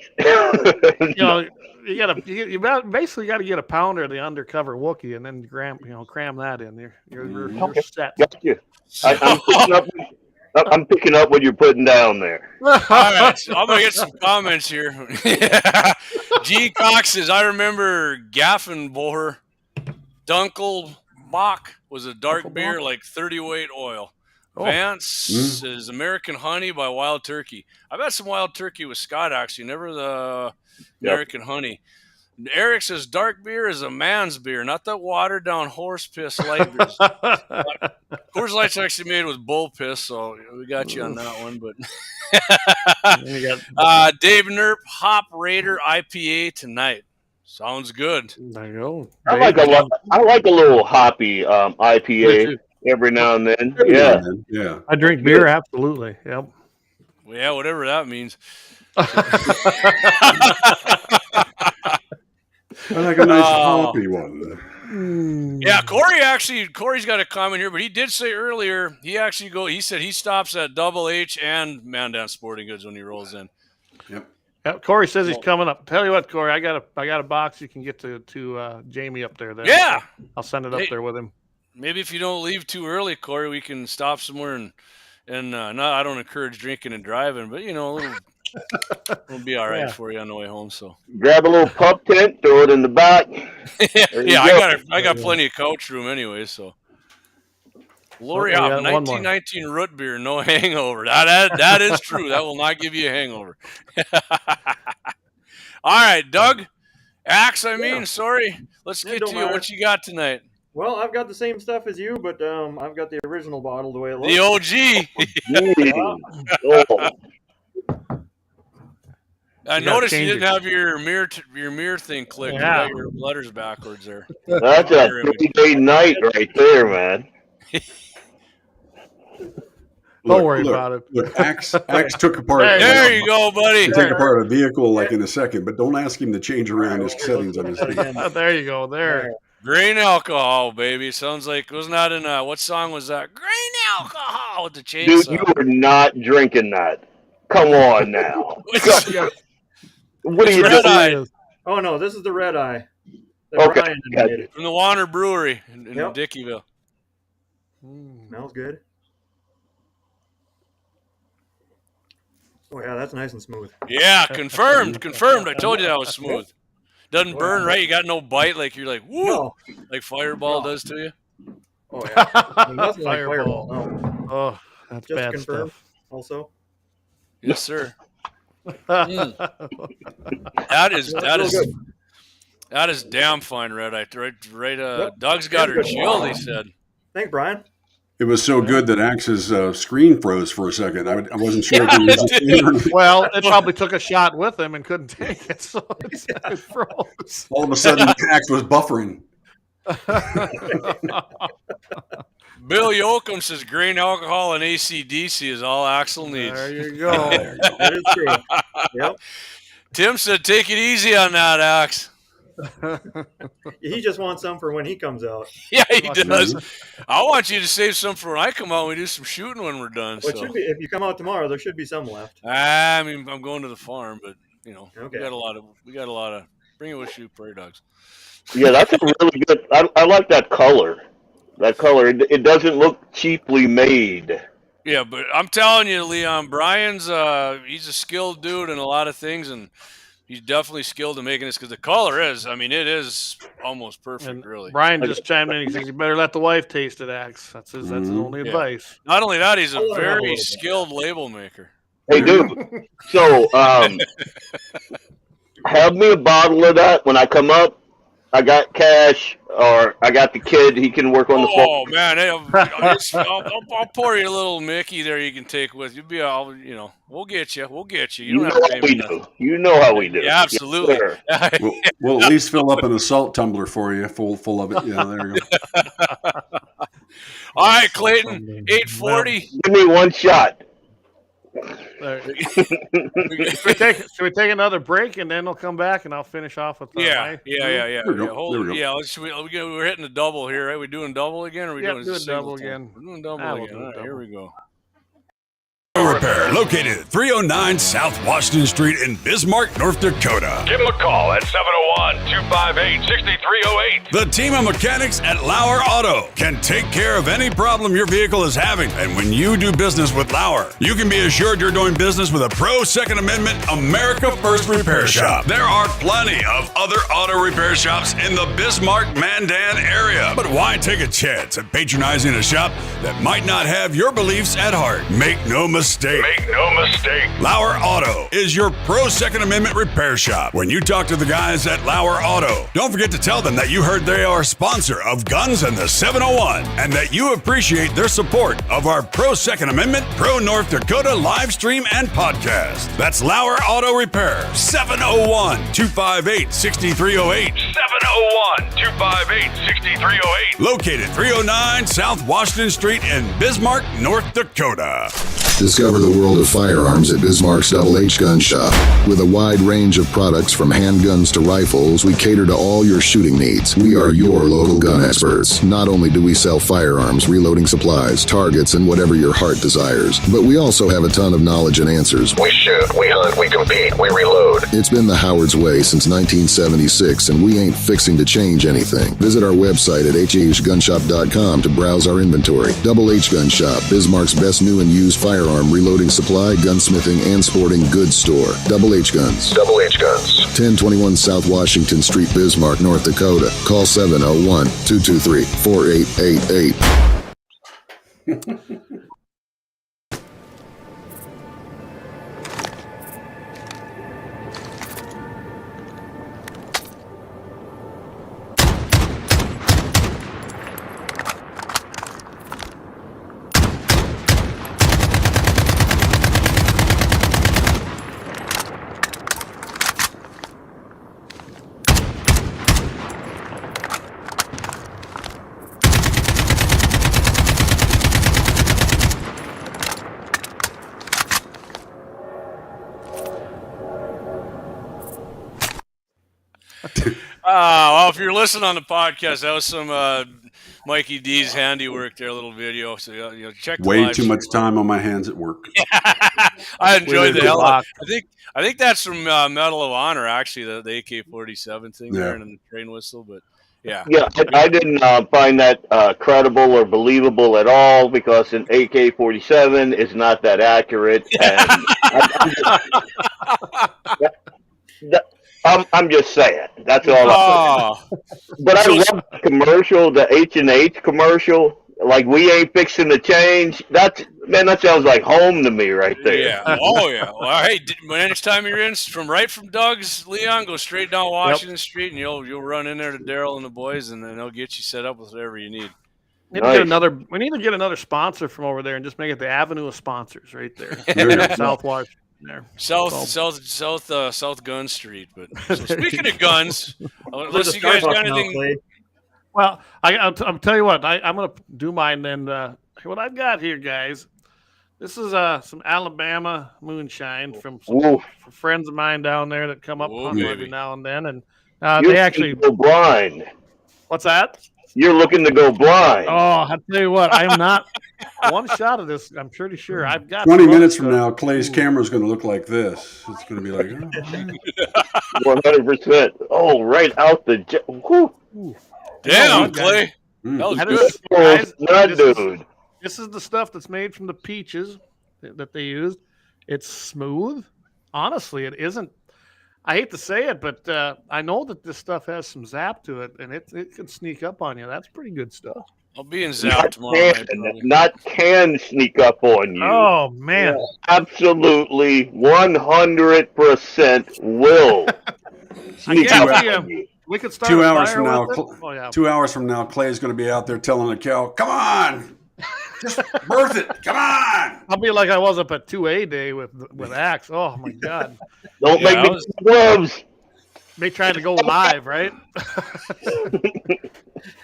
You basically got to get a pounder of the undercover Wookiee and then cram that in there. You're set. Got you. I'm picking up what you're putting down there. All right, so I'm gonna get some comments here. G. Cox says, I remember Gaffenbohr Dunkelbach was a dark beer like 30 weight oil. Vance says American Honey by Wild Turkey. I've had some Wild Turkey with Scott, actually, never the American Honey. Eric says dark beer is a man's beer, not that watered down horse piss light beers. Coors Light's actually made with bull piss, so we got you on that one. But Dave Nerp Hop Raider IPA tonight. Sounds good. There you go. I like a little hoppy IPA every now and then. Yeah. I drink beer, absolutely. Yep. Well, yeah, whatever that means. I like a nice hoppy one. Yeah, Corey's got a comment here, but he did say earlier he said he stops at Double H and Mandan Sporting Goods when he rolls in. Yep. Corey says he's coming up. Tell you what, Corey, I got a box you can get to Jamie up there. Then. Yeah, I'll send it up there with him. Maybe if you don't leave too early, Corey, we can stop somewhere and I don't encourage drinking and driving, but it'll be all right for you on the way home. So grab a little pup tent, throw it in the back. I got plenty of couch room anyway. So Lori Hop, 1919 root beer, no hangover. That is true. That will not give you a hangover. All right, Doug, Axe. Sorry. Let's get to you. What you got tonight? Well, I've got the same stuff as you, but I've got the original bottle the way it looks. The OG. Oh, I You gotta noticed you change didn't it. have your mirror thing clicked. Yeah. You got your letters backwards there. that's a 3-day night right there, man. Don't worry about it. Look, Axe took apart. There you go, buddy. He'll take apart a vehicle like in a second, but don't ask him to change around his settings on his thing. There you go. There. Grain alcohol, baby. Sounds like, wasn't that in what song was that? Grain alcohol with the Dude, chainsaw. you were not drinking that. Come on now. What are you Red doing? Eye Oh no, this is the red eye. Okay. Brian made it. from the Warner Brewery in Yep. Dickeyville. Smells good. Oh yeah, that's nice and smooth. Yeah, confirmed. I told you that was smooth. Doesn't burn, right? You got no bite, like you're like, woo, No. like Fireball does to you. Oh yeah. Nothing like Fireball. No. Oh, that's Just bad confirm. stuff. Also. Yes, sir. That is damn fine red eye. Right. Yep. Doug's got her Good. chilled. He said. Thanks, Brian. It was so good that Axe's screen froze for a second. I wasn't sure if it was Well, it probably took a shot with him and couldn't take it, so it froze. all of a sudden Axe was buffering. Bill Yoakum says grain alcohol and AC/DC is all Axel needs. There you go. That is true. Yep. Tim said, "Take it easy on that, Axe." He just wants some for when he comes out. Yeah, he does. I want you to save some for when I come out and we do some shooting when we're done. Well, it So. should be, if you come out tomorrow, there should be some left. I mean, I'm going to the farm, but Okay. we got a lot of. Bring it with you, prairie dogs. Yeah, that's a really good. I like that color. That color. It doesn't look cheaply made. Yeah, but I'm telling you, Leon, Brian's he's a skilled dude in a lot of things, and he's definitely skilled in making this because the color is. I mean, it is almost perfect, And really. Brian just chimed in. He says, "You better let the wife taste it, Axe." That's his only advice. Not only that, he's a I'll let him have a very little bit. skilled label maker. Hey, dude. So, have me a bottle of that when I come up. I got cash, or I got the kid. He can work on the phone. Oh man, hey, I'll pour you a little Mickey there. You can take with you. Be all we'll get you. We'll get you. You You don't know have to how pay we me nothing. do. You know how we do. Yeah, absolutely. Yes, sir. We'll at least fill up an assault tumbler for you, full of it. Yeah, there you go. All right, Clayton, 840. Give me one shot. Should we take another break and then we'll come back and I'll finish off with Yeah. There we go. Hold There we it. go. Yeah, we're hitting the double here, right? We doing double again, or we Yep, doing do a single double time? again. We're doing double We'll again. do All right, double. here we go. Repair located at 309 South Washington Street in Bismarck, North Dakota. Give them a call at 701-258-6308. The team of mechanics at Lauer Auto can take care of any problem your vehicle is having. And when you do business with Lauer, you can be assured you're doing business with a pro Second Amendment America First repair shop. There are plenty of other auto repair shops in the Bismarck-Mandan area. But why take a chance at patronizing a shop that might not have your beliefs at heart? Make no mistake. Make no mistake. Lauer Auto is your pro Second Amendment repair shop. When you talk to the guys at Lauer Auto, don't forget to tell them that you heard they are a sponsor of Guns and the 701 and that you appreciate their support of our pro Second Amendment, pro North Dakota live stream and podcast. That's Lauer Auto Repair, 701-258-6308. 701-258-6308. Located 309 South Washington Street in Bismarck, North Dakota. Discover the world of firearms at Bismarck's Double H Gun Shop. With a wide range of products from handguns to rifles, we cater to all your shooting needs. We are your local gun experts. Not only do we sell firearms, reloading supplies, targets, and whatever your heart desires, but we also have a ton of knowledge and answers. We shoot, we hunt, we compete, we reload. It's been the Howard's way since 1976, and we ain't fixing to change anything. Visit our website at hhgunshop.com to browse our inventory. Double H Gun Shop, Bismarck's best new and used firearm reloading supply, gunsmithing, and sporting goods store. Double H Guns. Double H Guns. 1021 South Washington Street, Bismarck, North Dakota. Call 701-223-4888. Well, if you're listening on the podcast, that was some Mikey D's handiwork there, a little video. So check the Way live too much stream. time on my hands at work. I enjoyed the hell out. Block. I think that's from Medal of Honor, actually, the AK-47 thing Yeah. there and the train whistle. But yeah, Yeah, I didn't find that credible or believable at all because an AK-47 is not that accurate. And I'm just saying. That's all. But I love the commercial, the H&H commercial. Like, we ain't fixing to change. That sounds like home to me right there. Yeah. Oh yeah. Well, hey, next time you're in from Doug's, Leon, go straight down Washington Street, and you'll run in there to Daryl and the boys, and then they'll get you set up with whatever you need. We need to get another sponsor from over there and just make it the avenue of sponsors right there. South Washington. There. South Gun Street. But so speaking of guns, unless you guys got anything. Well, I'll tell you what. I'm going to do mine then. What I've got here, guys. This is some Alabama moonshine from some friends of mine down there that come up every now and then, and they actually go blind. What's that? You're looking to go blind. Oh, I'll tell you what. I am not. One shot of this, I'm pretty sure. I've got 20 minutes from now, Clay's camera is going to look like this. It's going to be like 100%. Oh, right out the. Damn, Clay. That was good. This is the stuff that's made from the peaches that they used. It's smooth. Honestly, it isn't. I hate to say it, but I know that this stuff has some zap to it, and it can sneak up on you. That's pretty good stuff. I'll be in zap tomorrow. Not can sneak up on you. Oh, man. Absolutely 100% will sneak up on you. We could start 2 hours from now. 2 hours from now, Clay's going to be out there telling the cow, "Come on, just birth it. Come on." I'll be like I was up at 2A day with Axe. Oh my God! Don't make me gloves. They tried to go live, right?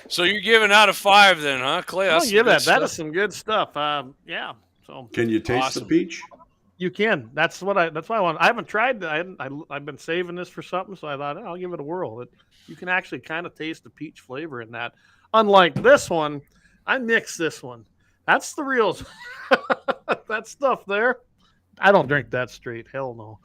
So you're giving out of 5 then, huh, Clay? I'll give that. That is some good stuff. Yeah. So can you taste the peach? You can. That's why I want. I haven't tried that. I've been saving this for something, so I thought I'll give it a whirl. You can actually kind of taste the peach flavor in that. Unlike this one, I mixed this one. That's the real. That stuff there. I don't drink that straight. Hell no.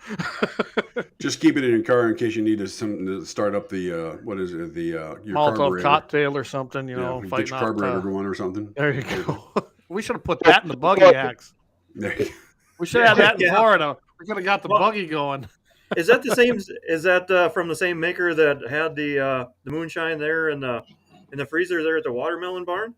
Just keep it in your car in case you need something to start up the what is it? The your Molotov cocktail or something. You know, get your carburetor going or something. There you go. We should have put that in the buggy, Axe. We should have that in Florida. We could have got the buggy going. Is that the same? Is that from the same maker that had the moonshine there in the freezer there at the watermelon barn?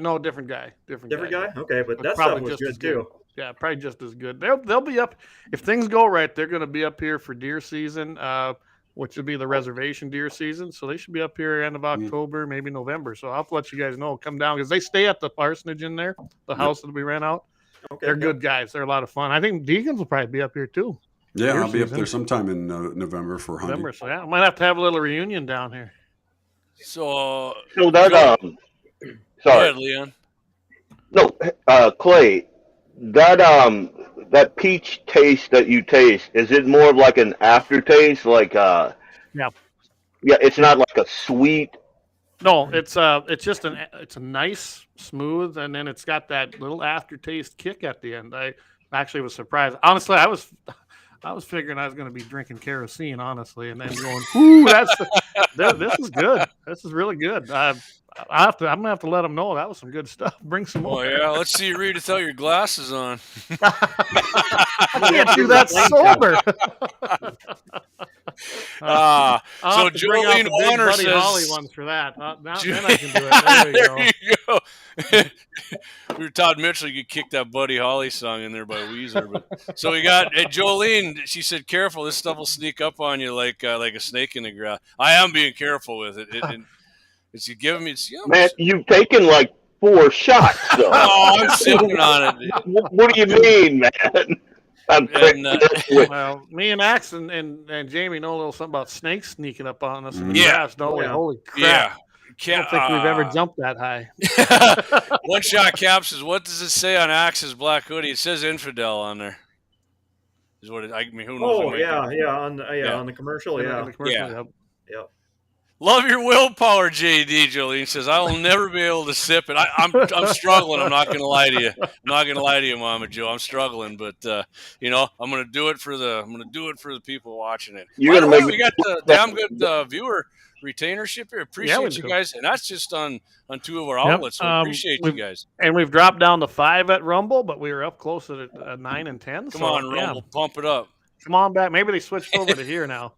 No, different guy. Different guy. Okay, but that stuff was good too. Yeah, probably just as good. They'll be up if things go right. They're going to be up here for deer season, which would be the reservation deer season. So they should be up here end of October, maybe November. So I'll have to let you guys know. Come down because they stay at the parsonage in there, the house that we rent out. Okay, they're good guys. They're a lot of fun. I think Deacons will probably be up here too. Yeah, I'll be up there sometime in November for hunting. November, so yeah, I might have to have a little reunion down here. So that sorry, go ahead, Leon. No, Clay, that peach taste that you taste, is it more of like an aftertaste? Like it's not like a sweet. No, it's just it's a nice, smooth, and then it's got that little aftertaste kick at the end. I actually was surprised. Honestly, I was figuring I was going to be drinking kerosene, honestly, and then going, "Ooh, this is good. This is really good." I'm gonna have to let them know that was some good stuff. Bring some more. Oh yeah, let's see you read without your glasses on. I can't do that sober. So Jolene Warner says, Holly ones for that. Then I can do it. There you go. We were Todd Mitchell. You could kick that Buddy Holly song in there by Weezer. But so we got Jolene. She said, "Careful, this stuff will sneak up on you like a snake in the grass." I am being careful with it. It's you giving me. Man, you've taken like 4 shots. Though. Oh, I'm sipping on it. What do you mean, man? Well, me and Axe and Jamie know a little something about snakes sneaking up on us in the grass, don't we? Holy crap. I don't think we've ever jumped that high. One Shot Cap says, "What does it say on Axe's black hoodie?" It says infidel on there. Is what I mean. Who knows? Oh, on the commercial, yeah. On the commercial, Yep. Love your willpower, JD. Jolene says, I will never be able to sip it. I'm struggling. I'm not going to lie to you. I'm not going to lie to you, Mama Joe. I'm struggling, but I'm going to do it for the people watching it. You're By the gonna way, make we got the damn good viewer retainership here. Appreciate we you do. guys, and that's just on 2 of our outlets. So appreciate you guys. And we've dropped down to 5 at Rumble, but we were up close at 9 and 10. Come on, Rumble, pump it up. Come on back. Maybe they switched over to here now.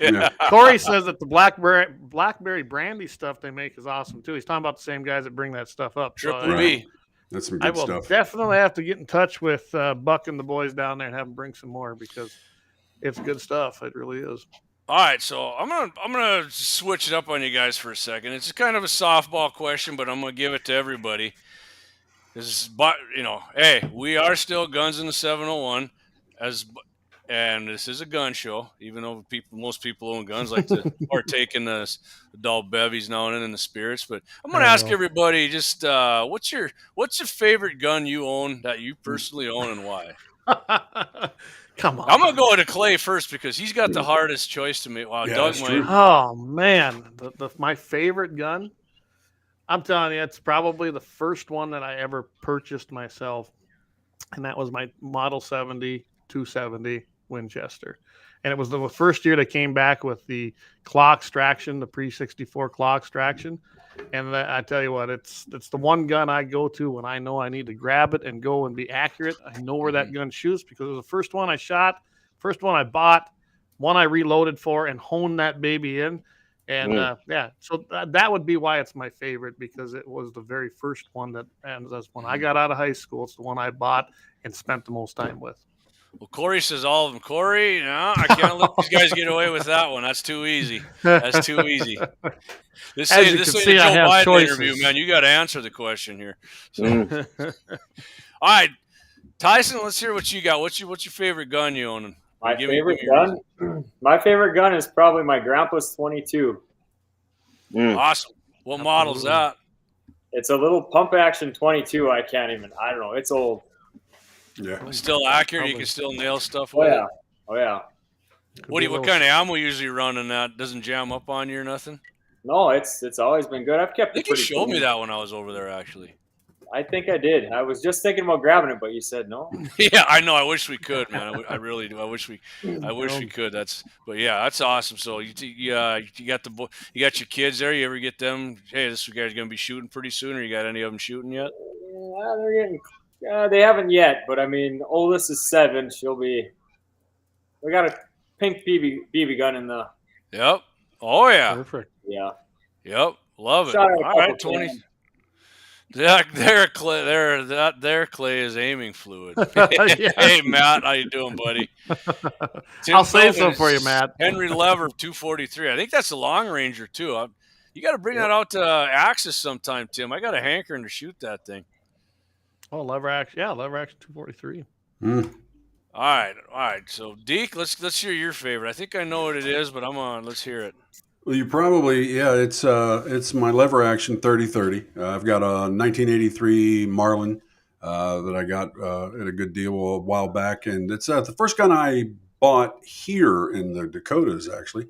Yeah. Corey says that the blackberry brandy stuff they make is awesome too. He's talking about the same guys that bring that stuff up. Triple B. That's some I good will stuff. definitely have to get in touch with Buck and the boys down there and have them bring some more because it's good stuff. It really is. All right, so I'm gonna switch it up on you guys for a second. It's kind of a softball question, but I'm gonna give it to everybody. Hey, we are still Guns in the 701 and this is a gun show, even though most people own guns like to partake in the adult bevies now and then in the spirits. But I'm going to ask everybody just what's your favorite gun you own that you personally own and why? Come on. I'm going to go to Clay first because he's got the hardest choice to make. Wow, Yeah, Doug that's might. true. Oh man, my favorite gun. I'm telling you, it's probably the first one that I ever purchased myself, and that was my Model 70 270 Winchester. And it was the first year they came back with the claw extraction, the pre-64 claw extraction. And I tell you what, it's the one gun I go to when I know I need to grab it and go and be accurate. I know where that gun shoots because it was the first one I shot, first one I bought, one I reloaded for and honed that baby in. And so that would be why it's my favorite because it was the very first one and that's when I got out of high school. It's the one I bought and spent the most time with. Well, Corey says all of them. Corey, no, I can't let these guys get away with that one. That's too easy. That's too easy. This ain't the Joe Biden interview, man. You got to answer the question here. So. All right, Tyson, let's hear what you got. What's your favorite gun you own? My favorite gun is probably my grandpa's 22. Awesome. What model's that? It's a little pump action 22. I don't know. It's old. Yeah. It's still accurate. You can still nail stuff with it. Oh yeah. What kind of ammo usually running that? Doesn't jam up on you or nothing? No, it's always been good. I've kept it. I think you showed me that when I was over there, actually. I think I did. I was just thinking about grabbing it, but you said no. Yeah, I know. I wish we could, man. I really do. I wish we could. That's awesome. So you got you got your kids there. You ever get them? Hey, this guy's gonna be shooting pretty soon. Or you got any of them shooting yet? Yeah, they're getting. They haven't yet, but I mean, oldest is 7. We got a pink BB gun in the. Yep. Oh yeah. Perfect. Yeah. Yep. Love it. All right, 20. Their Clay is aiming fluid. Hey Matt, how you doing, buddy? I'll save some for you, Matt. Henry Lever 243. I think that's a long ranger too. You got to bring that out to Axis sometime, Tim. I got a hankering to shoot that thing. Oh, lever action 243. All right. So Deke, let's hear your favorite. I think I know what it is, but let's hear it. Well, you probably it's my lever action 30-30. I've got a 1983 Marlin that I got at a good deal a while back, and it's the first gun I bought here in the Dakotas actually.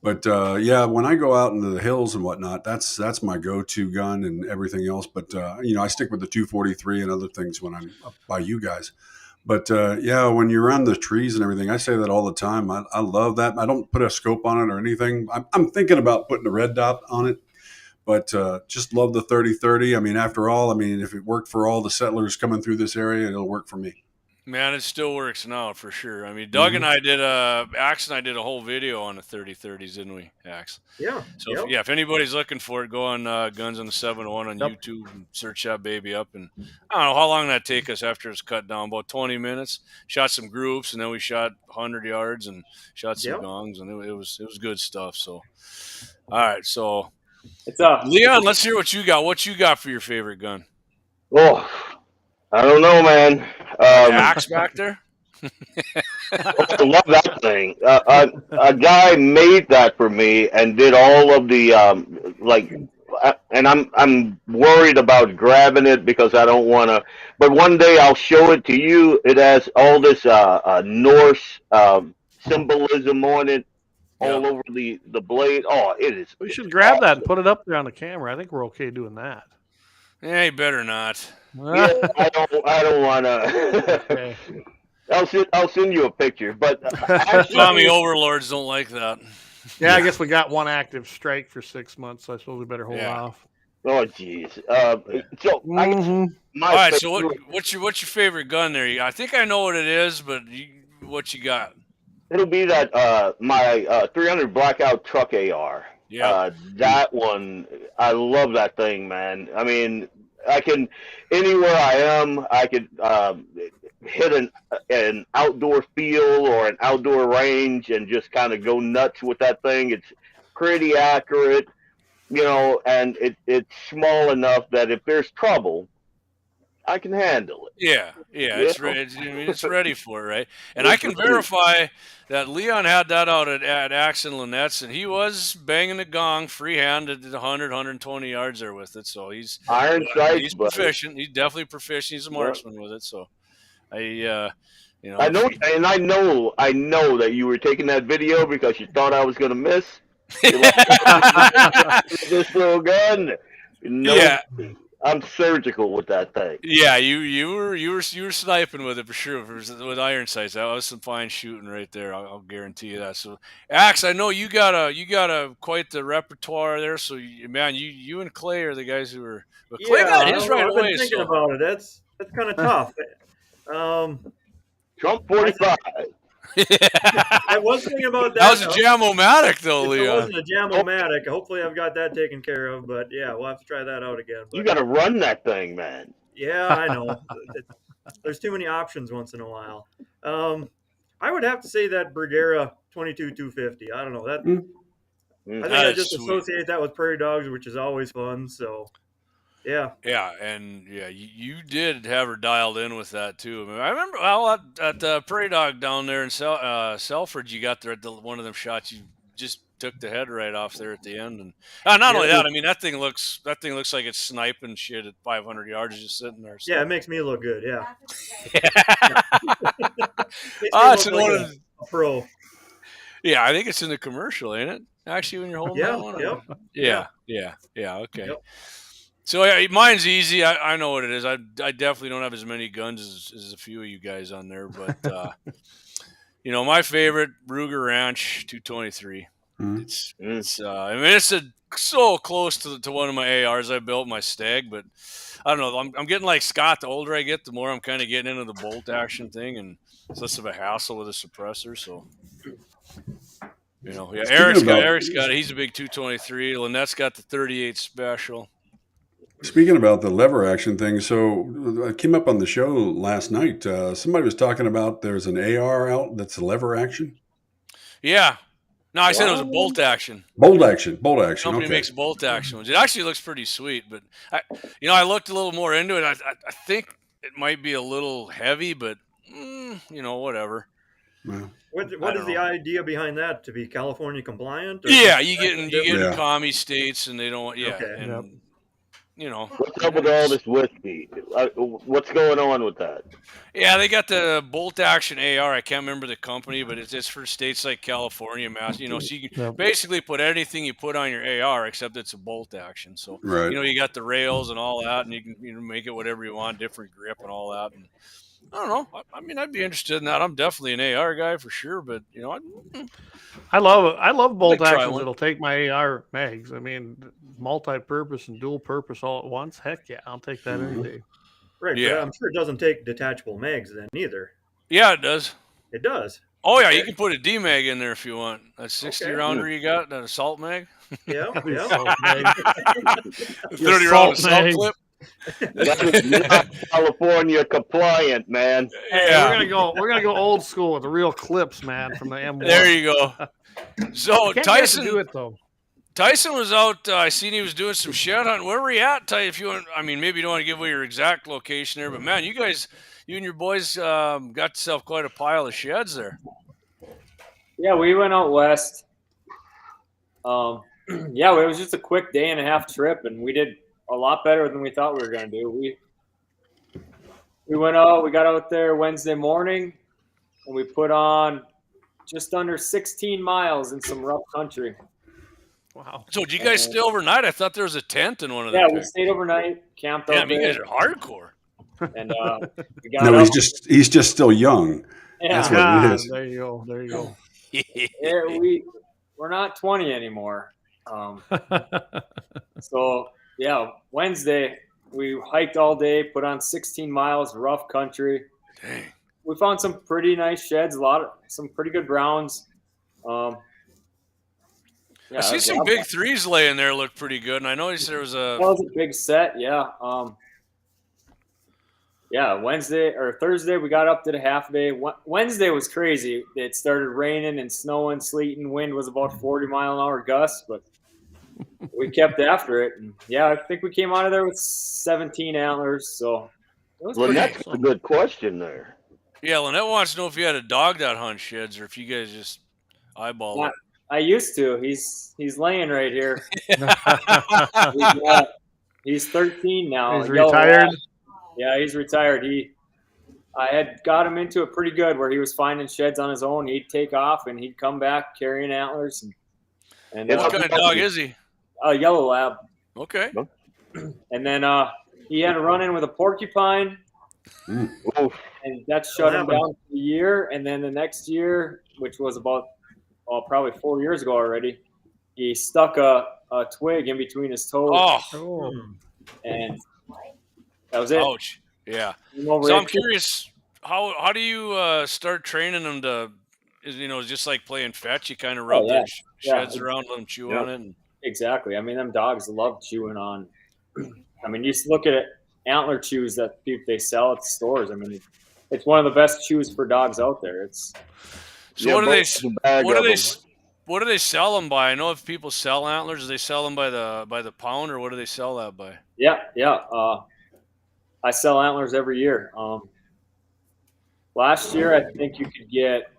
But when I go out into the hills and whatnot, that's my go-to gun and everything else. But I stick with the 243 and other things when I'm up by you guys. But when you're around the trees and everything, I say that all the time. I love that. I don't put a scope on it or anything. I'm thinking about putting a red dot on it, but just love the 30-30. I mean, after all, if it worked for all the settlers coming through this area, it'll work for me. Man, it still works now for sure. I mean, Doug and I did Axe and I did a whole video on the 30-30s, didn't we, Axe? Yeah. So if anybody's looking for it, go on Guns on the 701 on YouTube and search that baby up. And I don't know how long that take us after it's cut down. About 20 minutes. Shot some groups, and then we shot 100 yards and shot some gongs, and it was good stuff. So, all right, so it's Leon, let's hear what you got. What you got for your favorite gun? Oh, I don't know, man. Axe back there? I love that thing. A guy made that for me and did all of the and I'm worried about grabbing it because I don't want to. But one day I'll show it to you. It has all this Norse symbolism on it. all over the blade. Oh, it is. We should grab that and put it up there on the camera. I think we're okay doing that. Yeah, you better not. Yeah, I don't want to. Okay. I'll send you a picture, but Tommy overlords don't like that. Yeah, I guess we got one active strike for 6 months, so I suppose we better hold off. Oh, jeez. So all right. So what's your favorite gun there? I think I know what it is, but what you got? It'll be that my 300 Blackout Truck AR. Yeah. That one, I love that thing, man. I mean, I can anywhere I am, I could hit an outdoor field or an outdoor range and just kind of go nuts with that thing. It's pretty accurate, you know, and it's small enough that if there's trouble, I can handle it. Yeah. It's ready. It's ready for it, right? And I can verify that Leon had that out at Axe and Lynette's, and he was banging the gong freehand at 100, 120 yards there with it. So he's iron sights. He's proficient. He's definitely proficient. He's a marksman with it. So I know, and I know that you were taking that video because you thought I was going to miss. This little gun. Yeah. I'm surgical with that thing. Yeah, you were sniping with it for sure. With iron sights, that was some fine shooting right there. I'll guarantee you that. So, Axe, I know you got a quite the repertoire there. So, you and Clay are the guys who are. But Clay got his right away. I've been thinking about it. That's kind of tough. Trump 45. I was thinking about that. That was a Jam-O-Matic, though, Leon. It wasn't a Jam-O-Matic. Hopefully, I've got that taken care of. But yeah, we'll have to try that out again. But, you got to run that thing, man. Yeah, I know. There's too many options once in a while. I would have to say that Brigera 22-250. I don't know that. I think I just associate that with prairie dogs, which is always fun. So. Yeah. Yeah, and you did have her dialed in with that too. I remember at the Prairie Dog down there in Selfridge, you got there at one of them shots. You just took the head right off there at the end, and not only that, I mean that thing looks like it's sniping shit at 500 yards, just sitting there. So. Yeah, it makes me look good. Yeah. It's one of the pro. Yeah, I think it's in the commercial, ain't it? Actually, when you're holding that one. Yeah. Okay. Yep. So yeah, mine's easy. I know what it is. I definitely don't have as many guns as a few of you guys on there, but my favorite Ruger Ranch 223. It's so close to one of my ARs I built, my Stag, but I don't know. I'm getting like Scott. The older I get, the more I'm kind of getting into the bolt action thing, and it's less of a hassle with a suppressor. So. Eric's got it. He's a big 223. Lynette's got the 38 special. Speaking about the lever action thing, so I came up on the show last night. Somebody was talking about there's an AR out that's a lever action. Yeah. No, I said it was a bolt action. Bolt action. Company makes bolt action ones. It actually looks pretty sweet, but I looked a little more into it. I think it might be a little heavy, but whatever. Well, what is the idea behind that? To be California compliant? Yeah, you get in commie states, and they don't. Yeah. Okay. And, what's up with all this whiskey? What's going on with that? Yeah, they got the bolt action AR. I can't remember the company, but it's for states like California, Mass. So you can basically put anything you put on your AR, except it's a bolt action. So right. You got the rails and all that, and you can make it whatever you want, different grip and all that. And I don't know. I mean, I'd be interested in that. I'm definitely an AR guy for sure, but I love bolt actions. It'll take my AR mags. I mean, multi-purpose and dual purpose all at once. Heck yeah, I'll take that any day. Right. Yeah. But I'm sure it doesn't take detachable mags then either. Yeah, it does. It does. Oh yeah, you can put a D mag in there if you want. That 60 rounder you got, that assault mag. Yeah. 30 round assault clip. That is not California compliant, man. Yeah, we're gonna go old school with the real clips, man, from the M1. There you go. So Tyson do it though. Tyson was out. I seen he was doing some shed hunting. Where were you at, Ty? If you want, maybe you don't want to give away your exact location there, but man, you and your boys got yourself quite a pile of sheds there. Yeah, we went out west. It was just a quick day and a half trip, and we did a lot better than we thought we were going to do. We went out. We got out there Wednesday morning, and we put on just under 16 miles in some rough country. Wow. So did you guys stay overnight? I thought there was a tent in one of the Yeah, we stayed overnight, camped out Damn, you there. guys are hardcore. And we got No, up. he's just still young. Yeah. That's what it is. There you go. There you go. Yeah, we're not 20 anymore. So yeah, Wednesday we hiked all day, put on 16 miles, rough country. Dang. We found some pretty nice sheds, some pretty good browns. I see some big threes laying there look pretty good, and I noticed there was that was a big set. Yeah. Wednesday or Thursday we got up to the half day. Wednesday was crazy. It started raining and snowing, sleeting. Wind was about 40-mile-an-hour gusts, but we kept after it. And yeah, I think we came out of there with 17 antlers. So it was that's a good question there. Yeah, Lynette wants to know if you had a dog that hunts sheds or if you guys just eyeball it. I used to. He's laying right here. He's 13 now. He's retired. Yeah, he's retired. I had got him into it pretty good where he was finding sheds on his own. He'd take off and he'd come back carrying antlers. And what kind of dog is he? A yellow lab. Okay. And then he had a run in with a porcupine. And that shut him down for a year. And then the next year, which was about probably 4 years ago already, he stuck a twig in between his toes. Oh. And that was it. Ouch. Yeah. So I'm curious, how do you start training them to, just like playing fetch? You kind of rub their sheds around, let them chew on it. Exactly. I mean, them dogs love chewing on. I mean, you just look at it, antler chews that they sell at the stores. I mean, it's one of the best chews for dogs out there. So what do they sell them by? I know if people sell antlers, do they sell them by the pound, or what do they sell that by? Yeah. I sell antlers every year. Last year, I think you could get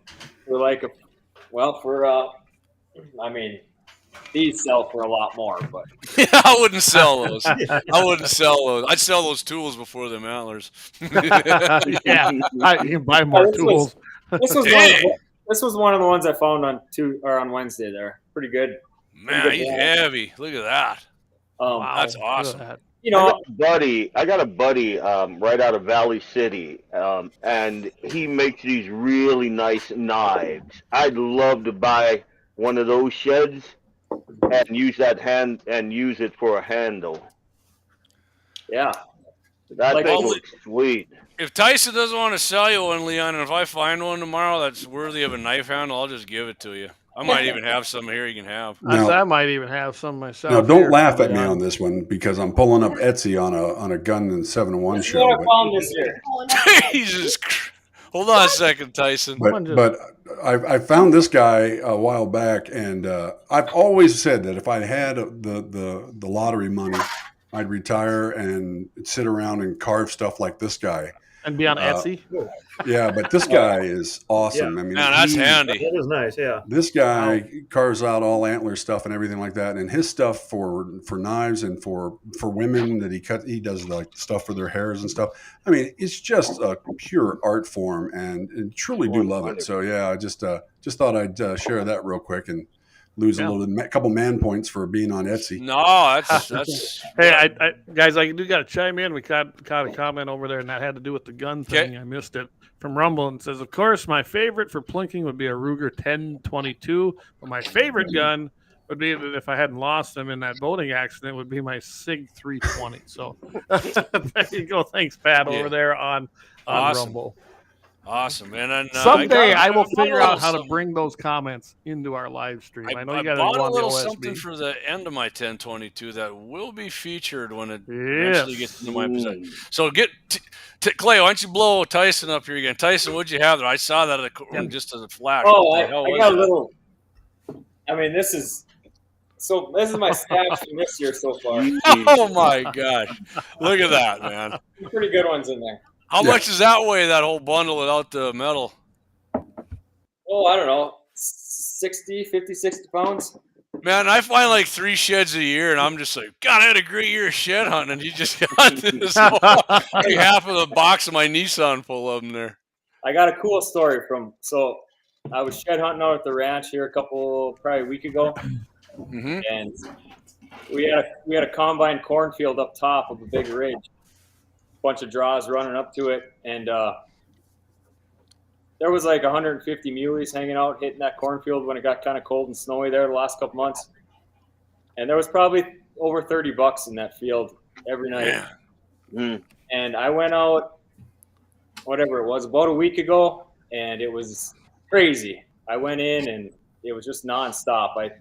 these sell for a lot more, but I wouldn't sell those. I'd sell those tools before them antlers. Yeah, you can buy more tools. This was one of the ones I found on Wednesday there. Pretty good. Man, he's heavy. Look at that. Wow, that's awesome. I got a buddy right out of Valley City, and he makes these really nice knives. I'd love to buy one of those sheds and use it for a handle. Yeah. That thing looks sweet. If Tyson doesn't want to sell you one, Leon, and if I find one tomorrow that's worthy of a knife handle, I'll just give it to you. I might even have some here you can have. I might even have some myself. Now, don't laugh at me on this one because I'm pulling up Etsy on a gun and 7-1 show. What I found this year. Jesus Christ. Hold on a second, Tyson. But I found this guy a while back, and I've always said that if I had the lottery money, I'd retire and sit around and carve stuff like this guy. And be on Etsy? Yeah, but this guy is awesome. Yeah. I mean, that's handy. That is nice, yeah. This guy carves out all antler stuff and everything like that, and his stuff for knives and for women that he does like stuff for their hairs and stuff. I mean, it's just a pure art form, and truly do love it. So yeah, I just thought I'd share that real quick and lose a couple man points for being on Etsy. No, that's Hey, guys, I do got to chime in. We caught a comment over there, and that had to do with the gun thing. Okay. I missed it from Rumble, and says, of course, my favorite for plinking would be a Ruger 1022, but my favorite gun would be that if I hadn't lost them in that boating accident, would be my SIG 320. So there you go. Thanks, Pat, over there on Rumble. Awesome, man. And, someday I will figure out how to bring those comments into our live stream. I know you got to bought a little something for the end of my 1022 that will be featured when it eventually gets into my possession. So Clay, why don't you blow Tyson up here again? Tyson, what'd you have there? I saw that just as a flash. Oh, I got a little. I mean, this is my stash from this year so far. Oh my gosh, look at that, man! Some pretty good ones in there. How much does that weigh, that whole bundle without the metal? Oh, I don't know. 60 pounds. Man, I find like 3 sheds a year, and I'm just like, God, I had a great year of shed hunting, and you just got this half of the box of my Nissan full of them there. I got a cool story I was shed hunting out at the ranch here probably a week ago, and we had a combine cornfield up top of a big ridge, bunch of draws running up to it, and there was like 150 muleys hanging out, hitting that cornfield when it got kind of cold and snowy there the last couple months, and there was probably over 30 bucks in that field every night. And I went out, whatever it was, about a week ago, and it was crazy. I went in and it was just nonstop. I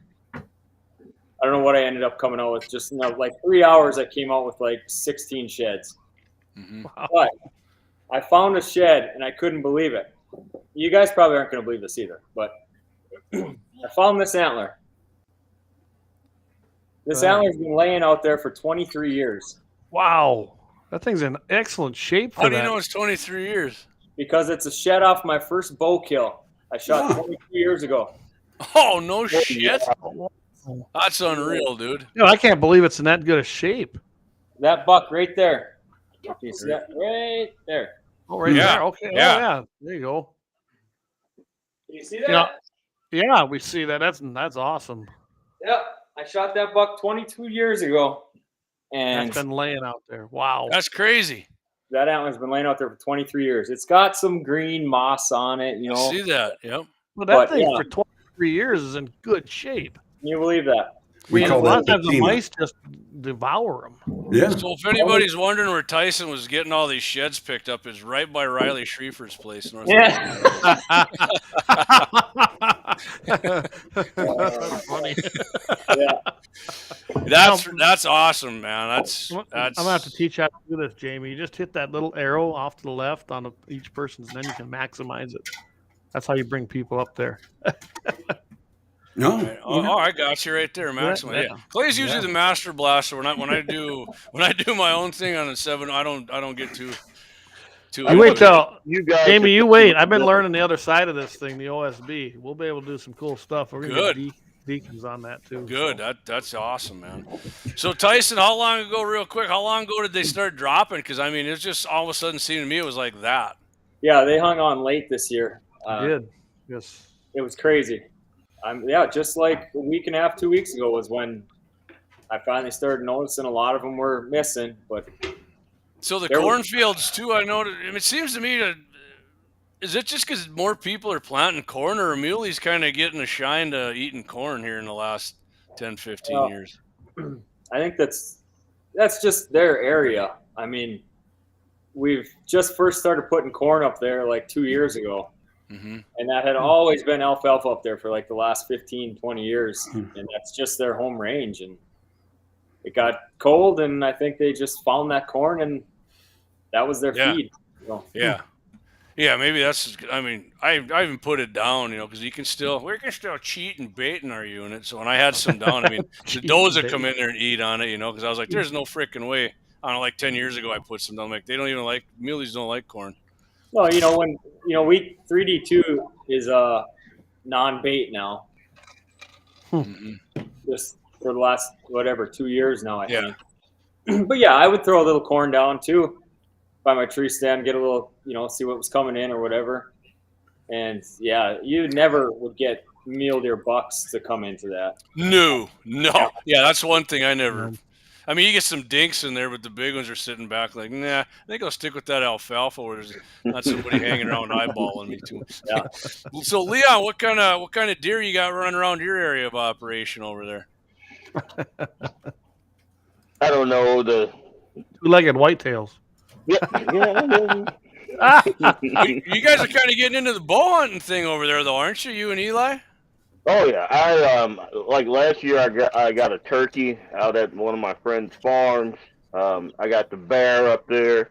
don't know what I ended up coming out with. Just like 3 hours, I came out with like 16 sheds. But I found a shed and I couldn't believe it. You guys probably aren't going to believe this either, but I found this antler. This antler's been laying out there for 23 years. Wow. That thing's in excellent shape for that. How do you know it's 23 years? Because it's a shed off my first bow kill I shot 22 years ago. Oh, no shit. That's unreal, dude. I can't believe it's in that good a shape. That buck right there. You see that? Right there. Oh, right there. Okay. Yeah. Oh, yeah. There you go. You see that? Yeah, we see that. That's awesome. Yep. I shot that buck 22 years ago. And that's been laying out there. Wow. That's crazy. That antler's been laying out there for 23 years. It's got some green moss on it, you know. I see that, yep. Well, that thing for 23 years is in good shape. Can you believe that? We call a lot that of times the mice just devour them. Yeah. So if anybody's wondering where Tyson was getting all these sheds picked up, is right by Riley Schrieffer's place. That's funny. That's awesome, man. That's. I'm gonna have to teach you how to do this, Jamie. You just hit that little arrow off to the left on each person's, and then you can maximize it. That's how you bring people up there. No, I got you right there, Maximum. Yeah. Clay's usually the master blaster. When I do my own thing on the 7, I don't get too. You wait till you guys, Jamie. You wait. I've been learning the other side of this thing, the OSB. We'll be able to do some cool stuff. We're gonna get deacons on that too. Good. That's awesome, man. So Tyson, how long ago? Real quick, how long ago did they start dropping? Because I mean, it's just all of a sudden seemed to me it was like that. Yeah, they hung on late this year. Did yes. It was crazy. Just like a week and a half, 2 weeks ago was when I finally started noticing a lot of them were missing. But so the cornfields too, I noticed. I mean, it seems to me is it just because more people are planting corn, or are muleys kind of getting a shine to eating corn here in the last 10, 15 years? I think that's just their area. I mean, we've just first started putting corn up there like 2 years ago. And that had always been alfalfa up there for like the last 15, 20 years. And that's just their home range. And it got cold, and I think they just found that corn, and that was their feed. So. Yeah. Yeah, maybe that's. I mean, I even put it down, because we can still cheat and bait in our unit. So when I had some down, I mean, the does would come in there and eat on it, because I was like, there's no freaking way. I don't know, like 10 years ago, I put some down. Like, they don't even muleys don't like corn. Well, when we 3D2 is non-bait now. Just for the last 2 years now, I think. But yeah, I would throw a little corn down too by my tree stand, get a little, see what was coming in or whatever. And yeah, you never would get mule deer bucks to come into that. No. Yeah, that's one thing I never. I mean, you get some dinks in there, but the big ones are sitting back like, nah, I think I'll stick with that alfalfa where there's not somebody hanging around eyeballing me too much. Yeah. So, Leon, what kind of deer you got running around your area of operation over there? I don't know. The two-legged whitetails. Yeah. You guys are kind of getting into the bow hunting thing over there, though, aren't you? You and Eli? Oh yeah, I like last year I got a turkey out at one of my friend's farms. I got the bear up there.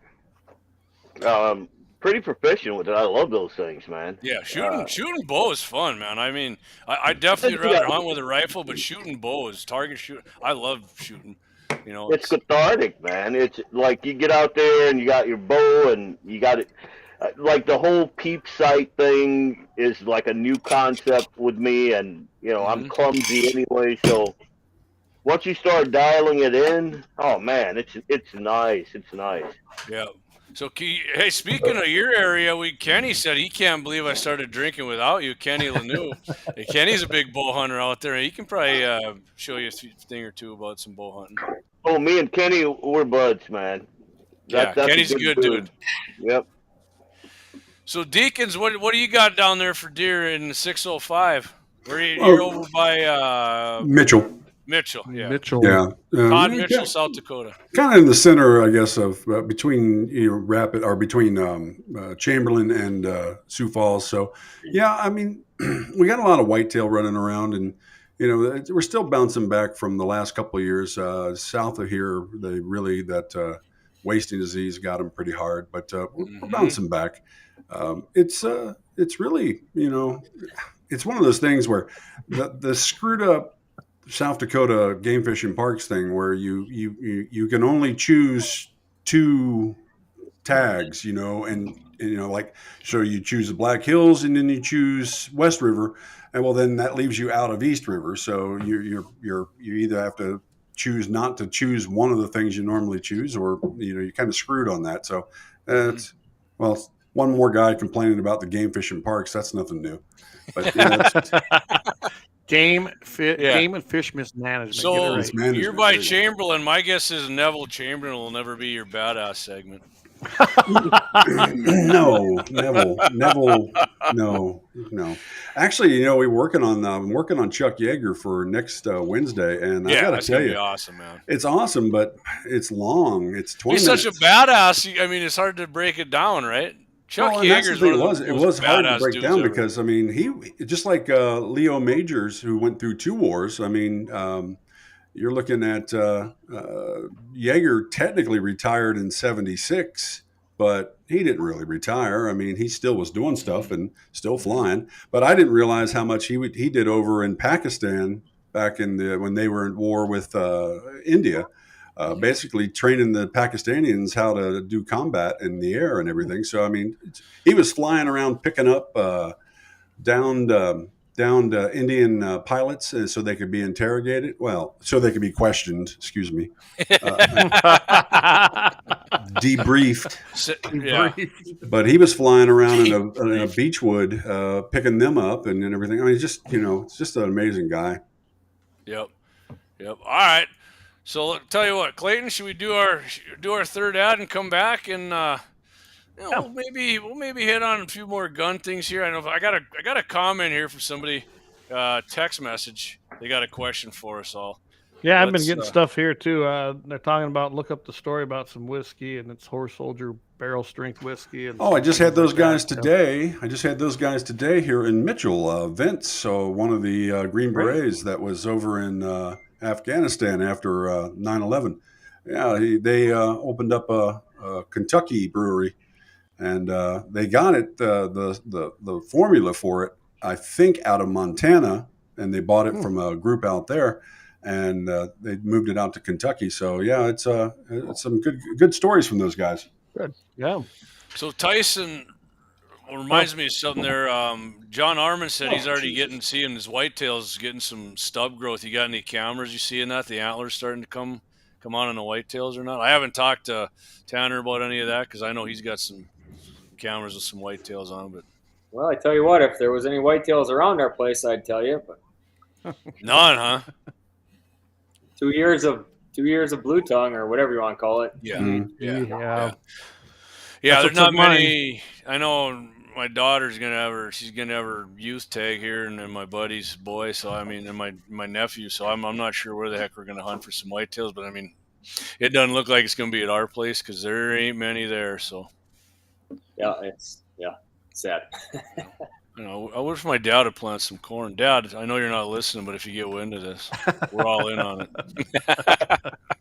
Pretty proficient with it. I love those things, man. Yeah, shooting bow is fun, man. I mean, I definitely rather hunt with a rifle, but shooting bow is target shooting. I love shooting. It's cathartic, man. It's like you get out there and you got your bow and you got it. Like the whole peep sight thing is like a new concept with me, and I'm clumsy anyway. So once you start dialing it in, oh man, it's nice. It's nice. Yeah. So, hey, speaking of your area, Kenny said he can't believe I started drinking without you, Kenny Lanou. Hey, Kenny's a big bow hunter out there. He can probably show you a thing or two about some bow hunting. Oh, me and Kenny, we're buds, man. That's Kenny's a good dude. Yep. So, Deacons, what do you got down there for deer in the 605? You're over by Mitchell. Mitchell, yeah. Yeah. Todd Mitchell, South Dakota. Kind of in the center, I guess, of between Rapid or between Chamberlain and Sioux Falls. So, yeah, I mean, we got a lot of whitetail running around, and we're still bouncing back from the last couple of years. South of here, that wasting disease got them pretty hard, but we're bouncing back. It's really, it's one of those things where the screwed up South Dakota game fishing parks thing where you can only choose 2 tags, so you choose the Black Hills and then you choose West River, and well then that leaves you out of East River. So you either have to choose not to choose one of the things you normally choose, or you're kind of screwed on that. So it's one more guy complaining about the game fishing parks. That's nothing new. But Game and fish mismanagement. So you're by Chamberlain. My guess is Neville Chamberlain will never be your badass segment. No, Neville, no. Actually, we're working on Chuck Yeager for next Wednesday, and I gotta tell you, awesome, man. It's awesome, but it's long. It's 20 He's minutes. Such a badass. I mean, it's hard to break it down, right? Chuck Yeager's it was hard to break down because, I mean, he just like Leo Majors, who went through 2 wars. I mean, you're looking at Yeager technically retired in 76, but he didn't really retire. I mean, he still was doing stuff and still flying. But I didn't realize how much he did over in Pakistan back when they were at war with India. Basically training the Pakistanians how to do combat in the air and everything. So, I mean, he was flying around picking up downed Indian pilots so they could be interrogated. Well, so they could be questioned, excuse me. Debriefed. Yeah. But he was flying around in a beechwood picking them up and everything. I mean, it's just an amazing guy. Yep. All right. So tell you what, Clayton, should we do our third ad and come back and we'll maybe hit on a few more gun things here. I know I got a comment here from somebody, text message. They got a question for us all. Yeah, I've been getting stuff here too. They're talking about look up the story about some whiskey, and it's Horse Soldier barrel strength whiskey. And I just had those guys today. I just had those guys today here in Mitchell. Vince, so one of the Green Berets that was over in Afghanistan after 9/11. Yeah, they opened up a Kentucky brewery, and they got it the formula for it, I think, out of Montana, and they bought it from a group out there, and they moved it out to Kentucky. So yeah, it's some good stories from those guys. Good, yeah. So Tyson reminds me of something there. John Arman said he's already seeing his whitetails getting some stub growth. You got any cameras you see in that? The antlers starting to come on in the whitetails or not? I haven't talked to Tanner about any of that because I know he's got some cameras with some whitetails on. But well, I tell you what, if there was any whitetails around our place, I'd tell you. But none, huh? 2 years of blue tongue or whatever you want to call it. Yeah, yeah. There's not many. I know my daughter's she's gonna have her youth tag here, and then my buddy's boy. So I mean, and my nephew. So I'm not sure where the heck we're gonna hunt for some whitetails, but I mean, it doesn't look like it's gonna be at our place because there ain't many there. So yeah, it's sad. I wish my dad would plant some corn. Dad, I know you're not listening, but if you get wind of this, we're all in on it.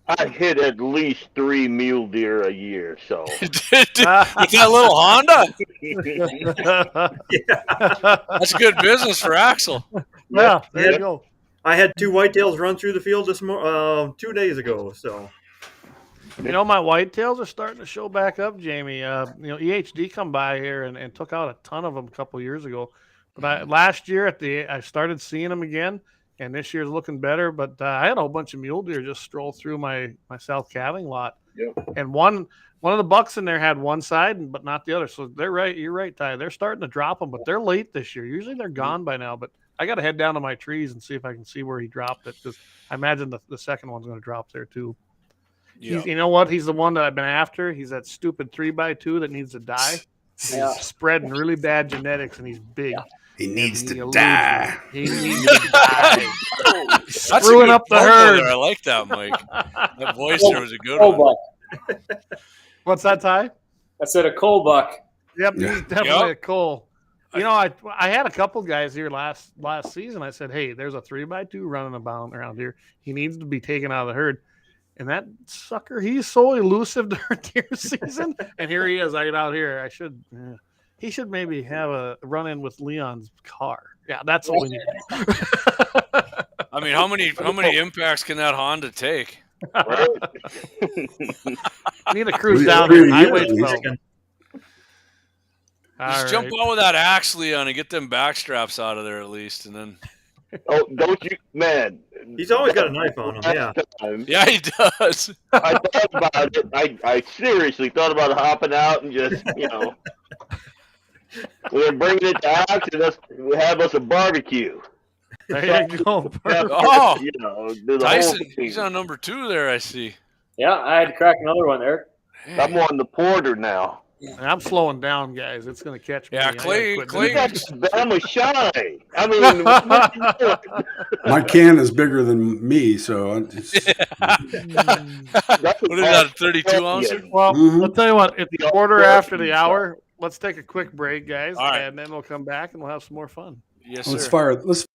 I hit at least 3 mule deer a year, so. With that little Honda? That's good business for Axel. Yeah, there you go. I had 2 whitetails run through the field 2 days ago, so. My whitetails are starting to show back up, Jamie. EHD come by here and took out a ton of them a couple years ago. But last year I started seeing them again, and this year's looking better. But I had a whole bunch of mule deer just stroll through my south calving lot And one of the bucks in there had one side, but not the other. So they're right. You're right, Ty. They're starting to drop them, but they're late this year. Usually they're gone by now. But I got to head down to my trees and see if I can see where he dropped it, because I imagine the second one's going to drop there too. Yeah. You know what? He's the one that I've been after. He's that stupid 3x2 that needs to die. Yeah. He's spreading really bad genetics, and he's big. Yeah. He needs to die. He needs to die. Screwing up the herd. I like that, Mike. That voice there was a good one. What's that, Ty? I said a coal buck. Yep, he's definitely a coal. You know, I had a couple guys here last season. I said, hey, there's a 3x2 running about around here. He needs to be taken out of the herd. And that sucker, he's so elusive during deer season. And here he is out here. He should maybe have a run-in with Leon's car. Yeah, that's what we need. I mean, how many impacts can that Honda take? Need to cruise down here. Highway 12. Just jump out with that axe, Leon, and get them back straps out of there at least, and then. Oh, don't you, man? He's always got a knife on him. Yeah. Yeah, he does. I thought about it. I seriously thought about hopping out and just, we're bringing it to axe and have us a barbecue. There you go. Oh, Tyson, he's on number 2 there, I see. Yeah, I had to crack another one there. I'm on the porter now. I'm slowing down, guys. It's going to catch me. Yeah, Clay. I'm a shy. I mean, my can is bigger than me, so it's... What is that, 32 ounces? Well, I'll tell you what. It's the quarter after the hour. Let's take a quick break, guys, and then we'll come back and we'll have some more fun. Yes, Let's sir. fire. Let's.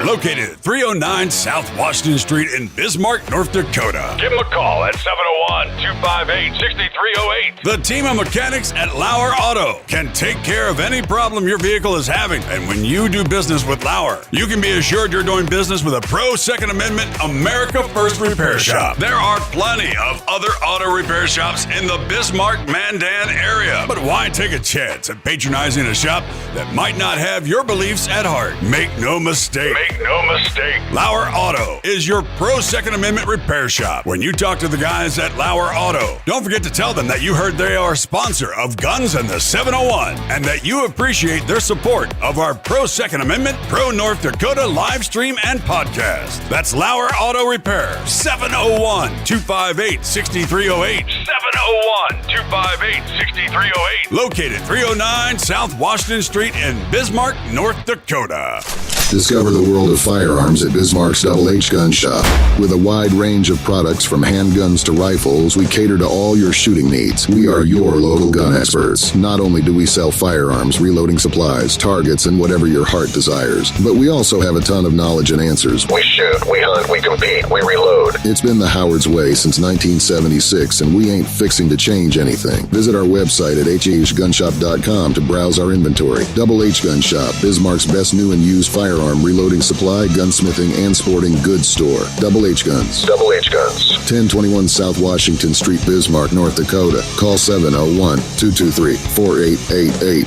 Located at 309 South Washington Street in Bismarck, North Dakota. Give them a call at 701-258-6308. The team of mechanics at Lauer Auto can take care of any problem your vehicle is having. And when you do business with Lauer, you can be assured you're doing business with a pro Second Amendment America First repair shop. There are plenty of other auto repair shops in the Bismarck-Mandan area. But why take a chance at patronizing a shop that might not have your beliefs at heart? Make no mistake. Lauer Auto is your pro Second Amendment repair shop. When you talk to the guys at Lauer Auto, don't forget to tell them that you heard they are a sponsor of Guns and the 701 and that you appreciate their support of our pro Second Amendment, pro North Dakota live stream and podcast. That's Lauer Auto Repair, 701-258-6308. 701-258-6308. Located 309 South Washington Street in Bismarck, North Dakota. Discover the world of firearms at Bismarck's Double H Gun Shop. With a wide range of products from handguns to rifles, we cater to all your shooting needs. We are your local gun experts. Not only do we sell firearms, reloading supplies, targets, and whatever your heart desires, but we also have a ton of knowledge and answers. We shoot, we hunt, we compete, we reload. It's been the Howard's way since 1976, and we ain't fixing to change anything. Visit our website at hhgunshop.com to browse our inventory. Double H Gun Shop, Bismarck's best new and used firearm reloading supply, gunsmithing, and sporting goods store. Double H Guns. Double H Guns. 1021 South Washington Street, Bismarck, North Dakota. Call 701-223-4888.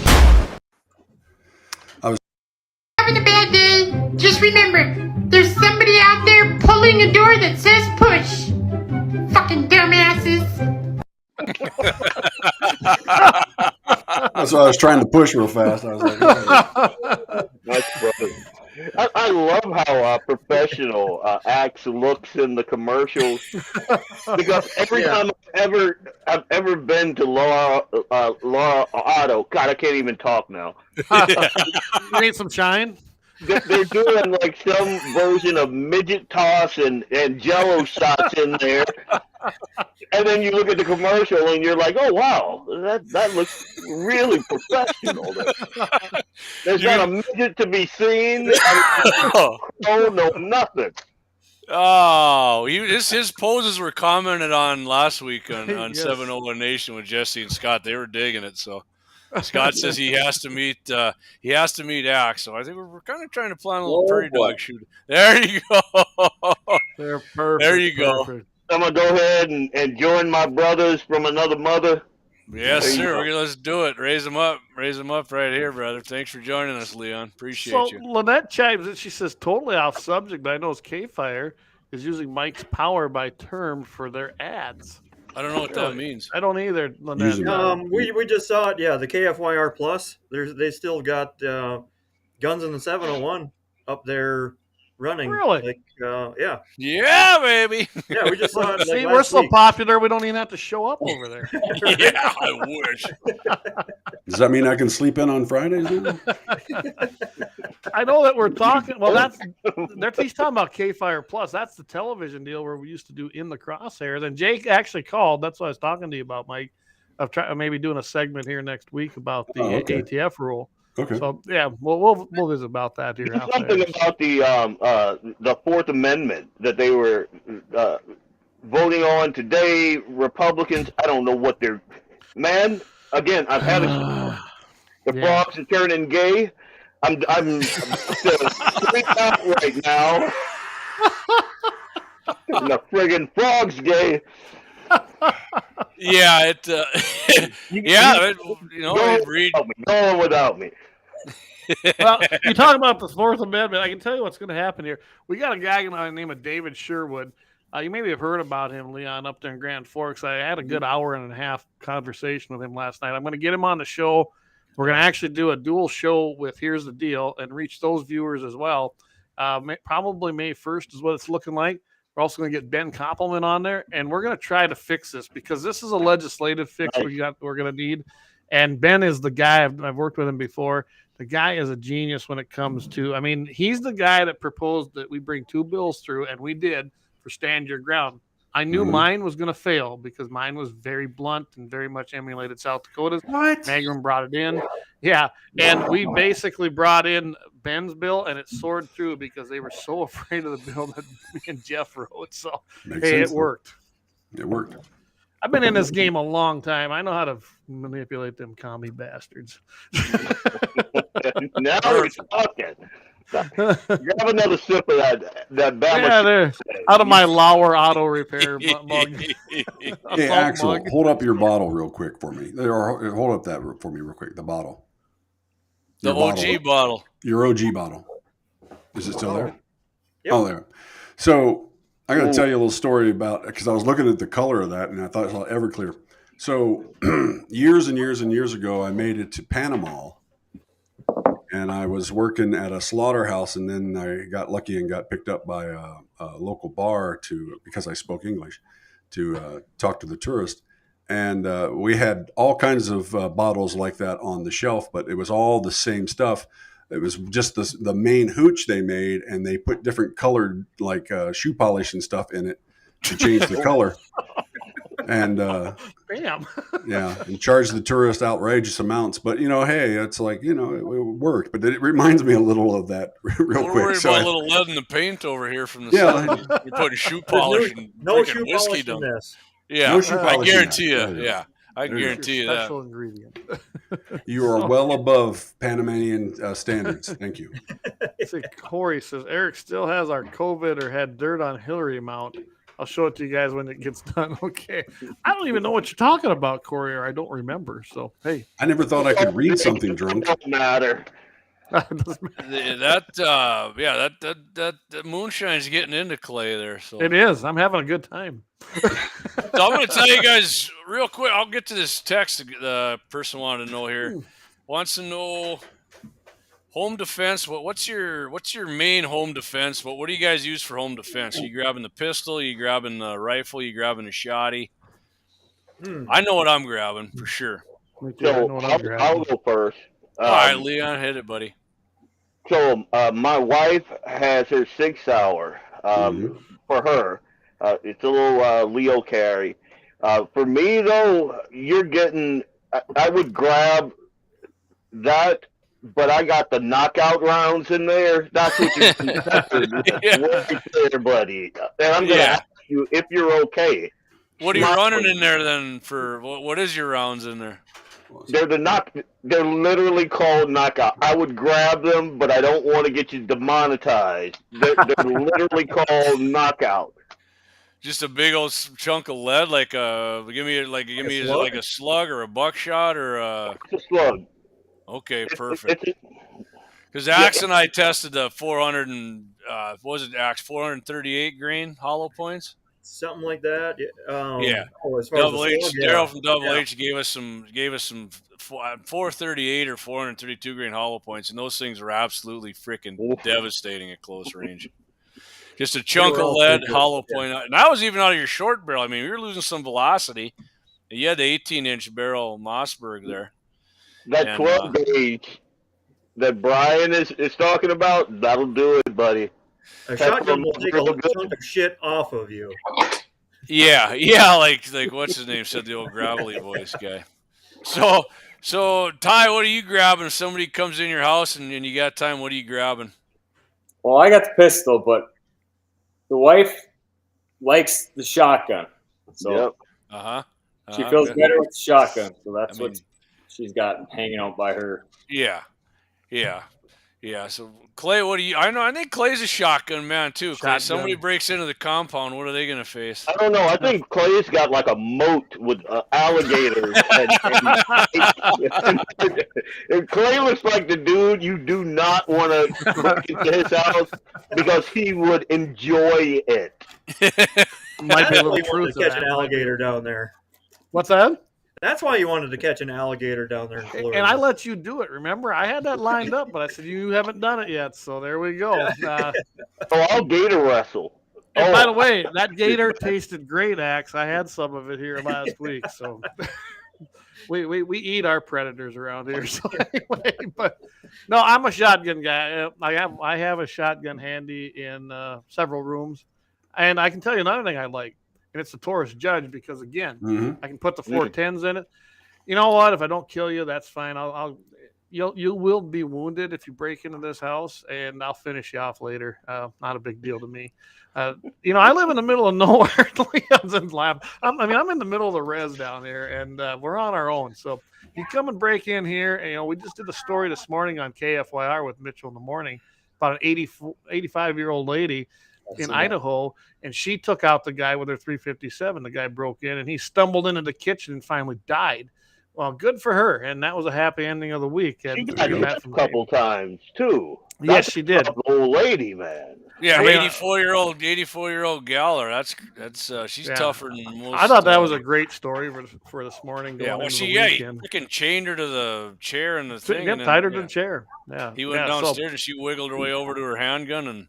Having a bad day? Just remember, there's somebody out there pulling a door that says push. Fucking dumbasses. That's why I was trying to push real fast. I was like, That's funny. I love how professional Axe looks in the commercials, because every time I've ever been to Laura Auto, God, I can't even talk now. You need some shine? They're doing like some version of midget toss and Jello shots in there, and then you look at the commercial and you're like, oh wow, that looks really professional. There's not a midget to be seen. No, nothing. Oh, his poses were commented on last week on 701 Nation with Jesse and Scott. They were digging it. So Scott says he has to meet Axe. So I think we're kind of trying to plan a little prairie dog shoot. There you go. They're perfect. There you go. Perfect. I'm gonna go ahead and join my brothers from another mother. Yes, sir. Let's do it. Raise them up right here, brother. Thanks for joining us, Leon. Appreciate you. Lynette chimes in. She says, totally off subject, but I know KFYR is using Mike's Power by term for their ads. I don't know what that means. I don't either, Lynette. We just saw it. Yeah, the KFYR Plus. They still got Guns in the 701 up there running. Really? Yeah. Yeah, baby. Yeah, we just saw it. See, we're so popular, we don't even have to show up over there. Yeah, I wish. Does that mean I can sleep in on Fridays? I know that we're talking. Well, he's talking about KFYR Plus. That's the television deal where we used to do In the Crosshairs. And Jake actually called. That's what I was talking to you about, Mike. Of maybe doing a segment here next week about the ATF rule. Okay. So yeah, we'll visit about that here. Something about the Fourth Amendment that they were voting on today. Republicans, I don't know what they're. Man, again, I've had the frogs are turning gay. I'm freaked out right now. The friggin' frog's gay. Yeah, Go on without me. Well, you're talking about the Fourth Amendment. I can tell you what's going to happen here. We got a guy by the name of David Sherwood. You maybe have heard about him, Leon, up there in Grand Forks. I had a good hour and a half conversation with him last night. I'm going to get him on the show. We're going to actually do a dual show with Here's the Deal and reach those viewers as well. Probably May 1st is what it's looking like. We're also going to get Ben Koppelman on there, and we're going to try to fix this because this is a legislative fix we're going to need. And Ben is the guy. I've worked with him before. The guy is a genius when it comes to, he's the guy that proposed that we bring 2 bills through, and we did, for Stand Your Ground. I knew mine was going to fail because mine was very blunt and very much emulated South Dakota's. What? Magrum brought it in. Yeah, and we basically brought in Ben's bill, and it soared through because they were so afraid of the bill that me and Jeff wrote. So, it worked. It worked. I've been in this game a long time. I know how to manipulate them commie bastards. Now we're talking. Grab another sip of that Bama. Yeah, they're out of my Lauer auto repair mug. Hey, Axel, hold up your bottle real quick for me. Hold up that for me real quick. The bottle. The OG bottle. Your OG bottle. Is it still there? Yep. Oh, there. So I got to tell you a little story about, because I was looking at the color of that and I thought it was Everclear. So years and years and years ago, I made it to Panama. And I was working at a slaughterhouse, and then I got lucky and got picked up by a local bar because I spoke English, to talk to the tourist. And we had all kinds of bottles like that on the shelf, but it was all the same stuff. It was just the main hooch they made, and they put different colored shoe polish and stuff in it to change the color. And bam, yeah, and charge the tourist outrageous amounts. But hey, it's like it worked. But it reminds me a little of that real quick. We're worried about a little lead in the paint over here from the side. You're putting shoe polish and no shoe whiskey polish down. in this. Yeah, no shoe I polish guarantee you. in that. Yeah, I guarantee you that. Special ingredient. You are well above Panamanian standards. Thank you. See, Corey says Eric still has our COVID or had dirt on Hillary amount. I'll show it to you guys when it gets done. Okay. I don't even know what you're talking about, Corey, or I don't remember. So, hey. I never thought I could read something drunk. Don't matter. That moonshine's getting into Clay there. So it is. I'm having a good time. So I'm going to tell you guys real quick. I'll get to this text the person wanted to know here. Wants to know home defense. What's your main home defense? What do you guys use for home defense? You grabbing the pistol? You grabbing the rifle? You grabbing the shotty? I know what I'm grabbing for sure. So I'll go first. All right, Leon, hit it, buddy. So my wife has her 6 hour for her. It's a little Leo carry. For me though, you're getting. I would grab that. But I got the knockout rounds in there. That's what you there, buddy. And I'm going to ask you if you're okay. What are you running in there then for? What is your rounds in there? They're literally called knockout. I would grab them, but I don't want to get you demonetized. They're literally called knockout. Just a big old chunk of lead, like give me like a slug or a buckshot or It's a slug. Okay, perfect. Because Axe and I tested the 400 and what was it, Axe? 438 grain hollow points. Something like that. Yeah. As far Double as H, slug, Daryl from Double H gave us some 438 or 432 grain hollow points, and those things were absolutely freaking devastating at close range. Just a chunk of lead, hollow point, and that was even out of your short barrel. I mean, we were losing some velocity. You had the 18-inch barrel Mossberg there. That 12 gauge that Brian is talking about, that'll do it, buddy. A shotgun will take a chunk of shit off of you. Yeah, like what's his name said, the old gravelly voice guy. So Ty, what are you grabbing if somebody comes in your house and you got time? What are you grabbing? Well, I got the pistol, but the wife likes the shotgun. So she feels better with the shotgun. So that's what she's got hanging out by her. Yeah. So Clay, what do you? I think Clay's a shotgun man too. Clay, somebody breaks into the compound, what are they going to face? I don't know. I think Clay's got like a moat with alligators. and Clay looks like the dude you do not want to break into his house because he would enjoy it. Might be a little truth truth to catch an alligator down there. What's that? That's why you wanted to catch an alligator down there in Florida. And I let you do it. Remember, I had that lined up, but I said you haven't done it yet. So there we go. I'll gator wrestle. And by the way, that gator tasted great, Axe. I had some of it here last week. So we eat our predators around here. So anyway, but no, I'm a shotgun guy. I have a shotgun handy in several rooms, and I can tell you another thing I like. And it's the Taurus Judge because, again, I can put the 410s in it. You know what? If I don't kill you, that's fine. You will be wounded if you break into this house, and I'll finish you off later. Not a big deal to me. I live in the middle of nowhere. Leon's laugh. I'm in the middle of the res down here, and we're on our own. So you come and break in here. And, we just did a story this morning on KFYR with Mitchell in the morning about an 85-year-old lady in Idaho, and she took out the guy with her 357. The guy broke in, and he stumbled into the kitchen and finally died. Well, good for her, and that was a happy ending of the week. She got hit a couple times too. Yes, she did. Old lady, man. Yeah, 84-year-old Galler. That's she's tougher than most. I thought that was a great story for this morning. Yeah, well, he freaking chained her to the chair and the thing. Yeah, tied her to the chair. Yeah, he went downstairs and she wiggled her way over to her handgun and.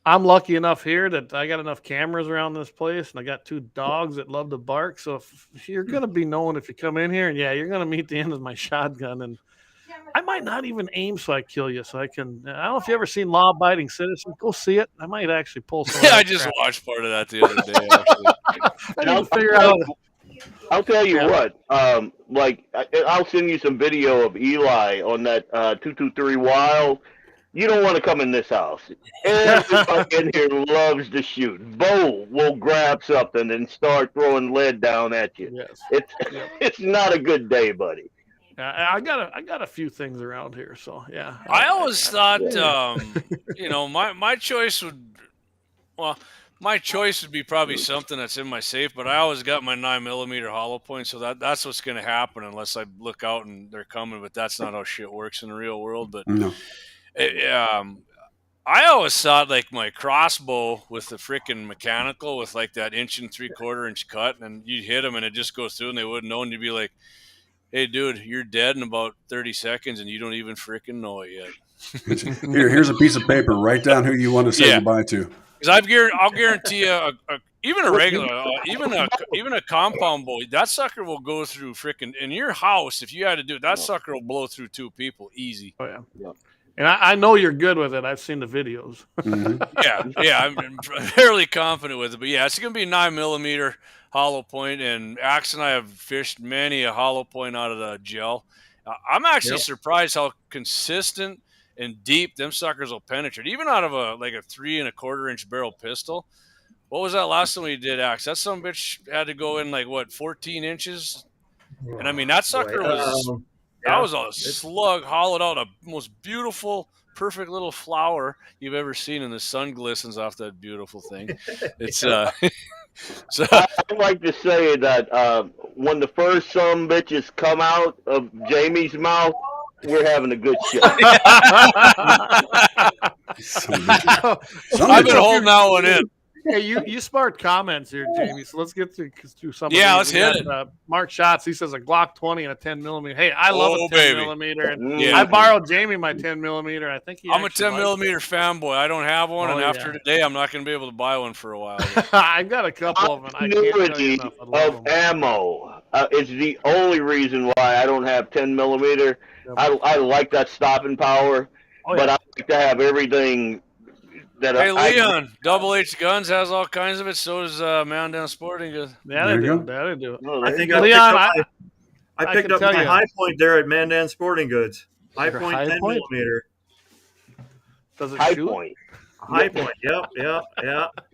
I'm lucky enough here that I got enough cameras around this place, and I got 2 dogs that love to bark. So if you're going to be known if you come in here, and you're going to meet the end of my shotgun. And I might not even aim so I kill you. So I can. I don't know if you ever seen Law Abiding Citizen. Go see it. I might actually pull some. Yeah, I just watched part of that the other day. Actually. I need to figure out. I'll tell you what. I'll send you some video of Eli on that 223 Wild. You don't want to come in this house. Everybody in here loves to shoot. Bo will grab something and start throwing lead down at you. Yes. It's not a good day, buddy. I got a few things around here, so yeah. I always thought, my choice would be probably something that's in my safe, but I always got my 9mm hollow point, so that's what's going to happen unless I look out and they're coming. But that's not how shit works in the real world. But no. I always thought like my crossbow with the freaking mechanical with like that 1 3/4 cut, and you'd hit them and it just goes through and they wouldn't know, and you'd be like, "Hey, dude, you're dead in about 30 seconds and you don't even freaking know it yet." Here's a piece of paper. Write down who you want to say goodbye to. Because I'll guarantee you, even a regular, even a compound bow, that sucker will go through freaking in your house. If you had to do it, that sucker will blow through 2 people easy. Oh yeah. And I know you're good with it. I've seen the videos. Yeah, I'm fairly confident with it. But yeah, it's going to be 9mm hollow point, and Axe and I have fished many a hollow point out of the gel. I'm actually surprised how consistent and deep them suckers will penetrate, even out of a 3 1/4 barrel pistol. What was that last time we did, Axe? That some bitch had to go in 14 inches. And I mean, that sucker was a slug hollowed out, a most beautiful, perfect little flower you've ever seen, and the sun glistens off that beautiful thing. It's so I'd like to say that when the first some bitches come out of Jamie's mouth, we're having a good show. I've been holding that one in. Hey, you sparked comments here, Jamie. So let's get through some. Yeah, let's hit it. Mark Schatz, he says a Glock 20 and a 10 millimeter. Hey, I love a 10 millimeter. And Yeah. I borrowed Jamie my 10 millimeter. I think I'm a 10 millimeter fanboy. I don't have one, and after today, I'm not going to be able to buy one for a while. I've got a couple of them. I can't tell you enough. I love Of them. ammo is the only reason why I don't have 10 millimeter. I like that stopping power, but I like to have everything. Hey, Leon, Double H Guns has all kinds of it. So does Man Down Sporting Goods. Yeah, they do. They do. I think Leon, I picked up my high point there at Mandan Sporting Goods. High point 10 millimeter. Does it high shoot? Point. High point. Yep.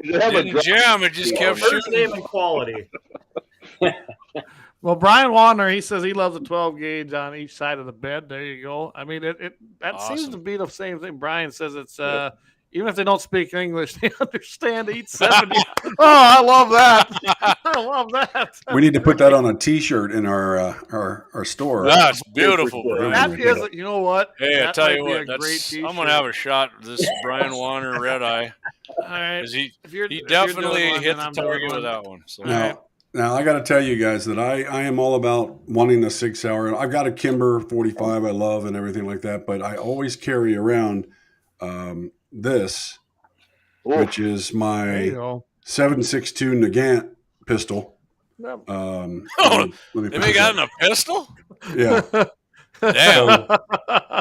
Didn't jam. It just kept First shooting. name and quality. Well, Brian Warner, he says he loves a 12 gauge on each side of the bed. There you go. I mean, that seems to be the same thing. Brian says it's even if they don't speak English, they understand each 70. Oh, I love that. I love that. We need to put that on a T-shirt in our store. That's beautiful, bro. That is, you know what? Hey, I tell you what, I'm I'm gonna have a shot of this Brian Warner Red Eye. All right, he definitely hit the target with that one. So. Now I got to tell you guys that I am all about wanting a 6 hour. I've got a Kimber 45 I love and everything like that, but I always carry around this, which is my 7.62 Nagant pistol. They make that in a pistol? Yeah. Damn.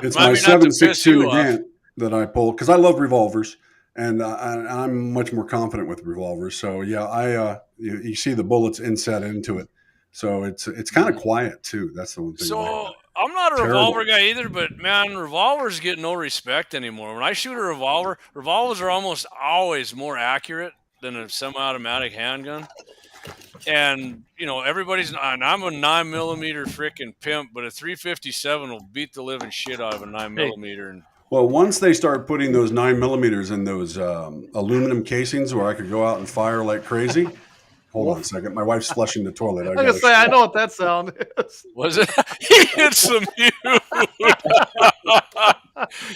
It's my 7.62 Nagant that I pull because I love revolvers. And I'm much more confident with revolvers. So yeah, you see the bullets inset into it. So it's kind of quiet too. That's the one thing. So I'm not a revolver guy either, but man, revolvers get no respect anymore. When I shoot a revolver, revolvers are almost always more accurate than a semi-automatic handgun. And everybody's, and I'm a 9mm freaking pimp, but a 357 will beat the living shit out of a 9mm. And well, once they start putting those 9mm in those aluminum casings where I could go out and fire like crazy. Hold on a second. My wife's flushing the toilet. I was going to say, I know what that sound is. Was it? He hit some mute.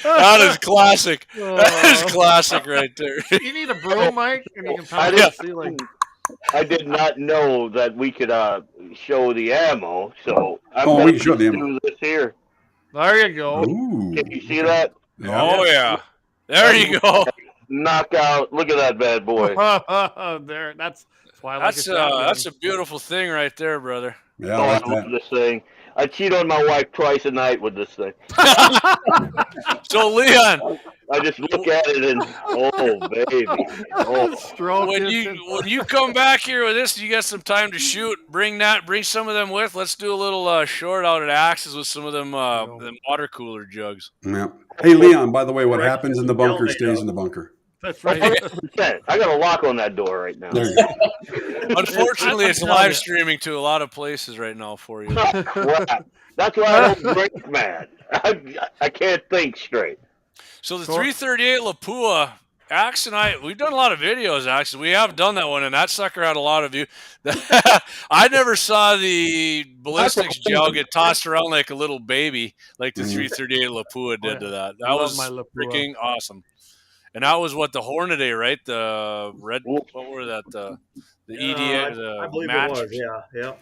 That is classic. That is classic right there. You need a broom, Mike? And you can probably see I did not know that we could show the ammo. So we can show the ammo. This here. There you go. Ooh. Can you see that? Yeah. Oh, yeah. There you go. Knockout. Look at that bad boy. There. That's why I like that's a beautiful thing right there, brother. Yeah, I love this thing. I cheat on my wife twice a night with this thing. So, Leon, I just look at it and oh baby, when you come back here with this, you got some time to shoot. Bring some of them with. Let's do a little short out at Axes with some of them water cooler jugs. Yeah. Hey, Leon. By the way, what happens in the bunker stays in the bunker. That's right. I got a lock on that door right now. There you go. Unfortunately, it's live streaming to a lot of places right now for you. That's why I don't drink, man. I can't think straight. So the 338 Lapua, Axe and I, we've done a lot of videos, Axe. We have done that one, and that sucker had a lot of views. I never saw the ballistics gel get tossed around like a little baby, like the 338 Lapua did to that. That was freaking awesome. And that was what the Hornady, right? The red, what were that? The EDA, the I believe match. it was. Yeah.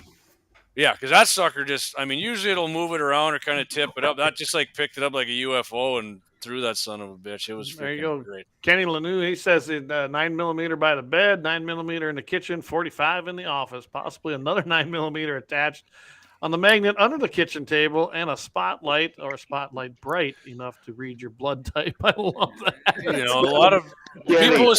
Yeah, because that sucker usually it'll move it around or kind of tip it up. That just picked it up like a UFO and threw that son of a bitch. It was there you go. Great. Kenny Lanou, he says 9mm by the bed, 9mm in the kitchen, 45 in the office, possibly another 9mm attached on the magnet under the kitchen table, and a spotlight or a spotlight bright enough to read your blood type. I love that. A lot of people.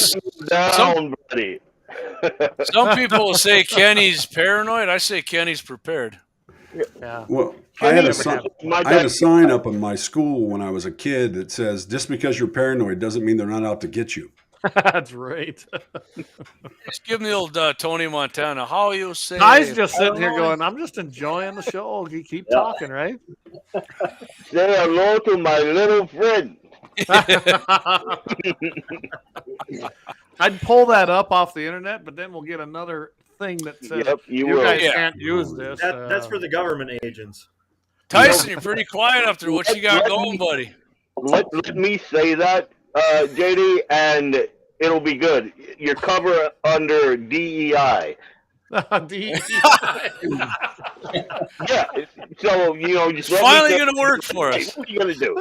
Some people will say Kenny's paranoid. I say Kenny's prepared. Yeah. Well, I had a sign up in my school when I was a kid that says, "Just because you're paranoid doesn't mean they're not out to get you." That's right. Just give me the old Tony Montana. How you say? Ty's just sitting here going, I'm just enjoying the show. You keep talking, right? Say hello to my little friend. I'd pull that up off the internet, but then we'll get another thing that says you guys can't use this. That's for the government agents. Tyson, you're pretty quiet after what you got going, buddy. Let me say that, JD, and it'll be good. Your cover under DEI. DEI. Yeah. So, just finally going to work for us. What are you going to do?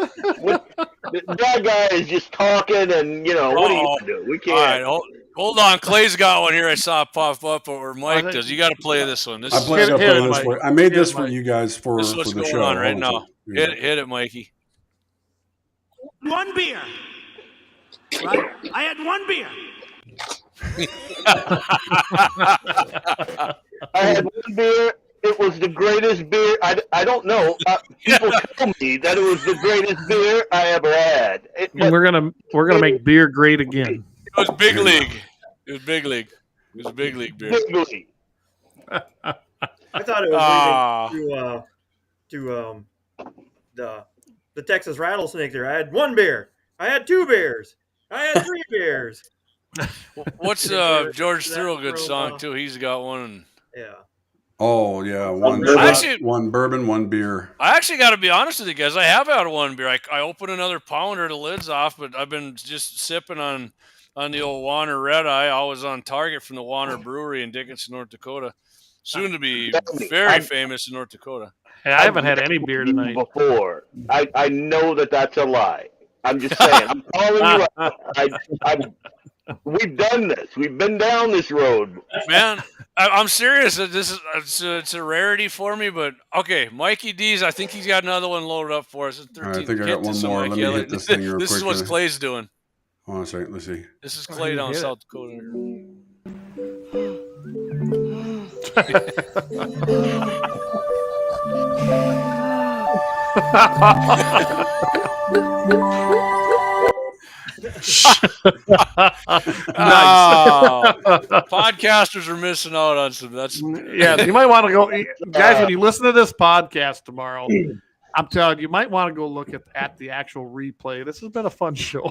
That guy is just talking, and, what are you going to do? We can't. All right, hold on. Clay's got one here I saw pop up, or Mike does. You got to play this one. I made this for you guys for this is what's the going show. on right now. Hit it, Mikey. One beer. Right? I had one beer. I had one beer. It was the greatest beer. I don't know. People tell me that it was the greatest beer I ever had. And we're gonna make beer great again. It was big league. It was big league. It was a big league beer. Big league. I thought it was to the Texas Rattlesnake there. I had one beer. I had two beers. I had three beers. What's George Thorogood's song too? He's got one. Yeah. Oh yeah, one bourbon, one beer. I actually got to be honest with you guys. I have had one beer. I opened another pounder, the lid's off, but I've been just sipping on the old Warner Red Eye. I was on target from the Warner Brewery in Dickinson, North Dakota. Soon to be very famous in North Dakota. Hey, I haven't had any beer tonight. Before. I know that's a lie. I'm just saying. I'm calling you out. We've done this. We've been down this road. Man, I'm serious. It's a rarity for me, but okay. Mikey D's, I think he's got another one loaded up for us. All right, I think I got one more. Let me hit this thing real quick. This is what Clay's doing. Hold on a second. Let's see. This is Clay down South Dakota. Podcasters are missing out on some. Yeah, you might want to go, guys. When you listen to this podcast tomorrow, I'm telling you, you might want to go look at the actual replay. This has been a fun show.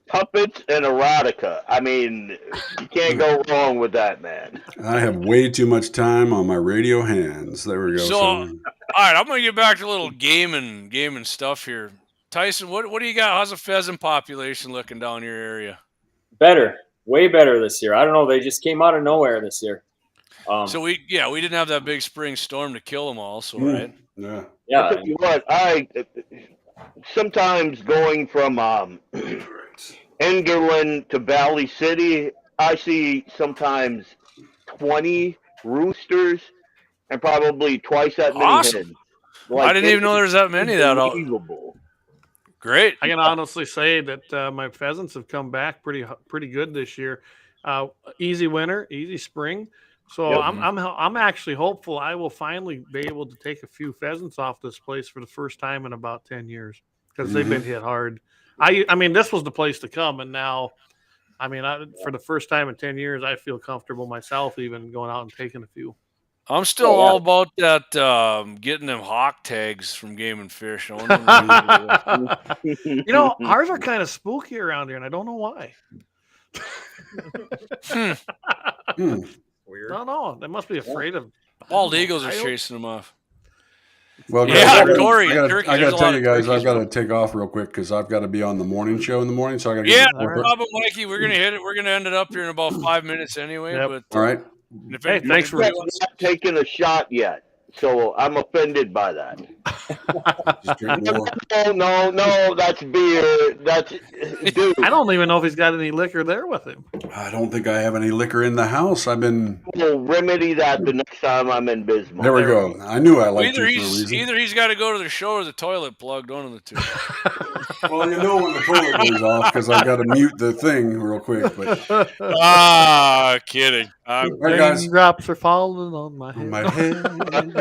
Puppets and erotica. I mean, you can't go wrong with that, man. I have way too much time on my radio hands. There we go. So, all right, I'm going to get back to a little gaming stuff here. Tyson, what do you got? How's the pheasant population looking down your area? Better, way better this year. I don't know. They just came out of nowhere this year. So we didn't have that big spring storm to kill them all. So right. Yeah. I'll tell you what, I sometimes going from Enderlin to Valley City, I see sometimes 20 roosters and probably twice that many hens. I didn't even know there was that many. Unbelievable. Great. I can honestly say that my pheasants have come back pretty good this year. Easy winter, easy spring. So yep. I'm actually hopeful I will finally be able to take a few pheasants off this place for the first time in about 10 years because they've been hit hard. I mean, this was the place to come, and now, for the first time in 10 years, I feel comfortable myself even going out and taking a few. I'm still all about that getting them hawk tags from Game and Fish. Ours are kind of spooky around here, and I don't know why. Weird. No, they must be afraid of. Bald eagles are chasing them off. Well, guys, Corey, I got to tell you guys, I've got to take off real quick because I've got to be on the morning show in the morning. So I got to get Mikey, we're gonna hit it. We're gonna end it up here in about 5 minutes anyway. Yep. But all right. Hey, thanks for not taking a shot yet. So I'm offended by that. No, that's beer. That's dude. I don't even know if he's got any liquor there with him. I don't think I have any liquor in the house. We'll remedy that the next time I'm in Bismarck. There we go. I knew I liked it for a reason. Either he's got to go to the show or the toilet plugged, one of the two. Well, you know when the toilet goes off because I've got to mute the thing real quick. But kidding. Raindrops are falling on my head.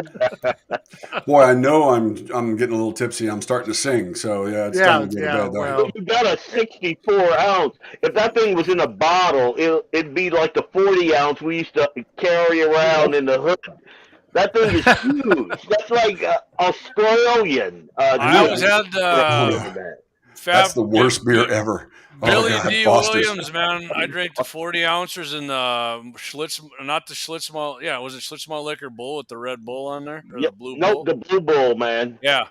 Boy, I know I'm getting a little tipsy. I'm starting to sing, so yeah, it's time to go to bed. Well, you got a 64 ounce. If that thing was in a bottle, it'd be like the 40 ounce we used to carry around in the hood. That thing is huge. That's like Australian. I always had that's the worst beer ever. Billy God, D. Foster's. Williams, man. I drank the 40 ounces in the Schlitz, not the Schlitz malt. Yeah, was it Schlitz malt liquor bowl with the Red Bull on there, or the blue bull? The blue bull, man. Yeah,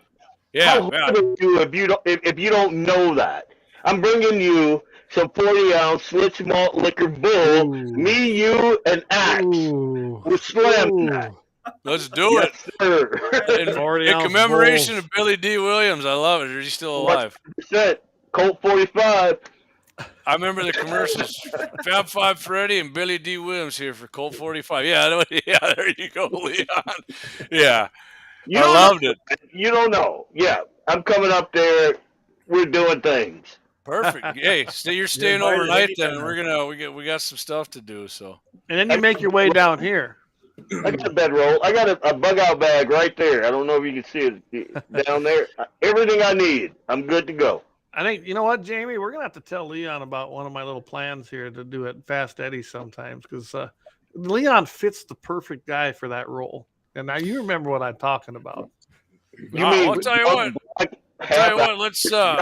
How hard are you if you don't know that? I'm bringing you some 40-ounce Schlitz malt liquor bull. Me, you, and Axe. We're slamming that. Let's do it. Sir. In commemoration of Billy D. Williams. I love it. Is he still alive? Colt 45. I remember the commercials. Fab Five Freddy and Billy D. Williams here for Colt 45. Yeah, there you go, Leon. Yeah. I loved it. You don't know. Yeah. I'm coming up there. We're doing things. Perfect. Hey, you're staying overnight then. We got some stuff to do. So. And then you make your way down here. I got a bedroll. I got a bug out bag right there. I don't know if you can see it down there. Everything I need. I'm good to go. I think, you know what, Jamie? We're going to have to tell Leon about one of my little plans here to do it Fast Eddie sometimes, because Leon fits the perfect guy for that role. And now you remember what I'm talking about. I'll tell you what. Let's we'll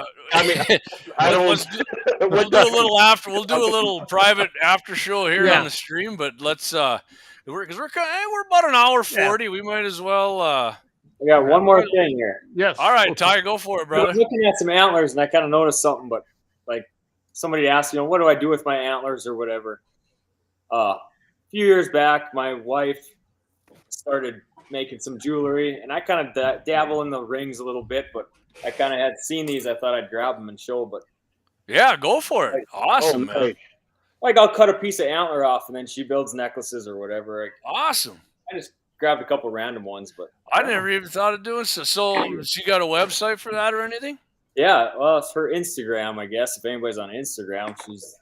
do a little we'll do a little private after show here on the stream, but let's we're about an hour 40. We might as well I got one more thing here. Yes. All right, Ty, go for it, brother. I was looking at some antlers and I kind of noticed something, but like somebody asked, what do I do with my antlers or whatever? A few years back, my wife started making some jewelry, and I kind of dabble in the rings a little bit, but I kind of had seen these. I thought I'd grab them and show, but yeah, go for it. Awesome, man. Like I'll cut a piece of antler off, and then she builds necklaces or whatever. Awesome. I just grabbed a couple random ones, but I never even thought of doing so. So she got a website for that or anything? Yeah, well, it's her Instagram, I guess. If anybody's on Instagram, she's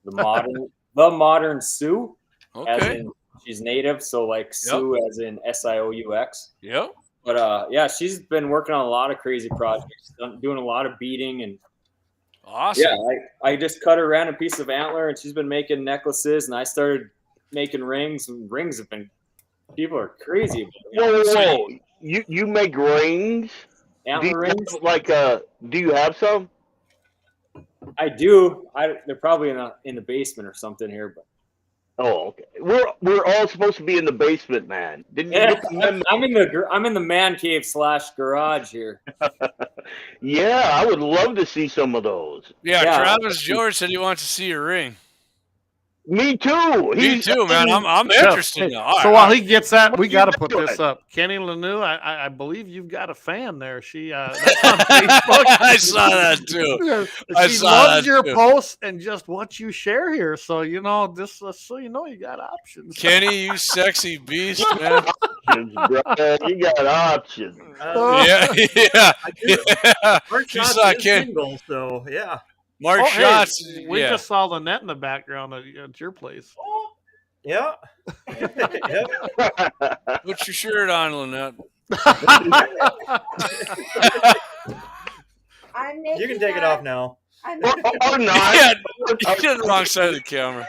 the modern Sioux. Okay. As in she's native, so like Sioux as in Sioux. Yep. But yeah, she's been working on a lot of crazy projects, doing a lot of beading and awesome. Yeah, I just cut a random piece of antler, and she's been making necklaces, and I started making rings. And rings have been people are crazy. Whoa! You make rings? Antler rings? Do you have some? I do. They're probably in the basement or something here, but. Oh, okay. We're all supposed to be in the basement, man. Didn't you get the memo? I'm in the man cave / garage here. Yeah, I would love to see some of those. Yeah, Travis George said he wants to see your ring. Me too. Me too, man. I'm interested now. So while he gets that, we got to put this up. Kenny Lanou, I believe you've got a fan there. She that's on Facebook. I saw that too. She loves your posts and just what you share here. So you so you got options. Kenny, you sexy beast, man. You got options. Yeah. She's not single, so yeah. Mark shots. We just saw the net in the background at your place. Yeah. Put your shirt on, Lynette. You can take it off now. Or not. Yeah, you're on the wrong side of the camera.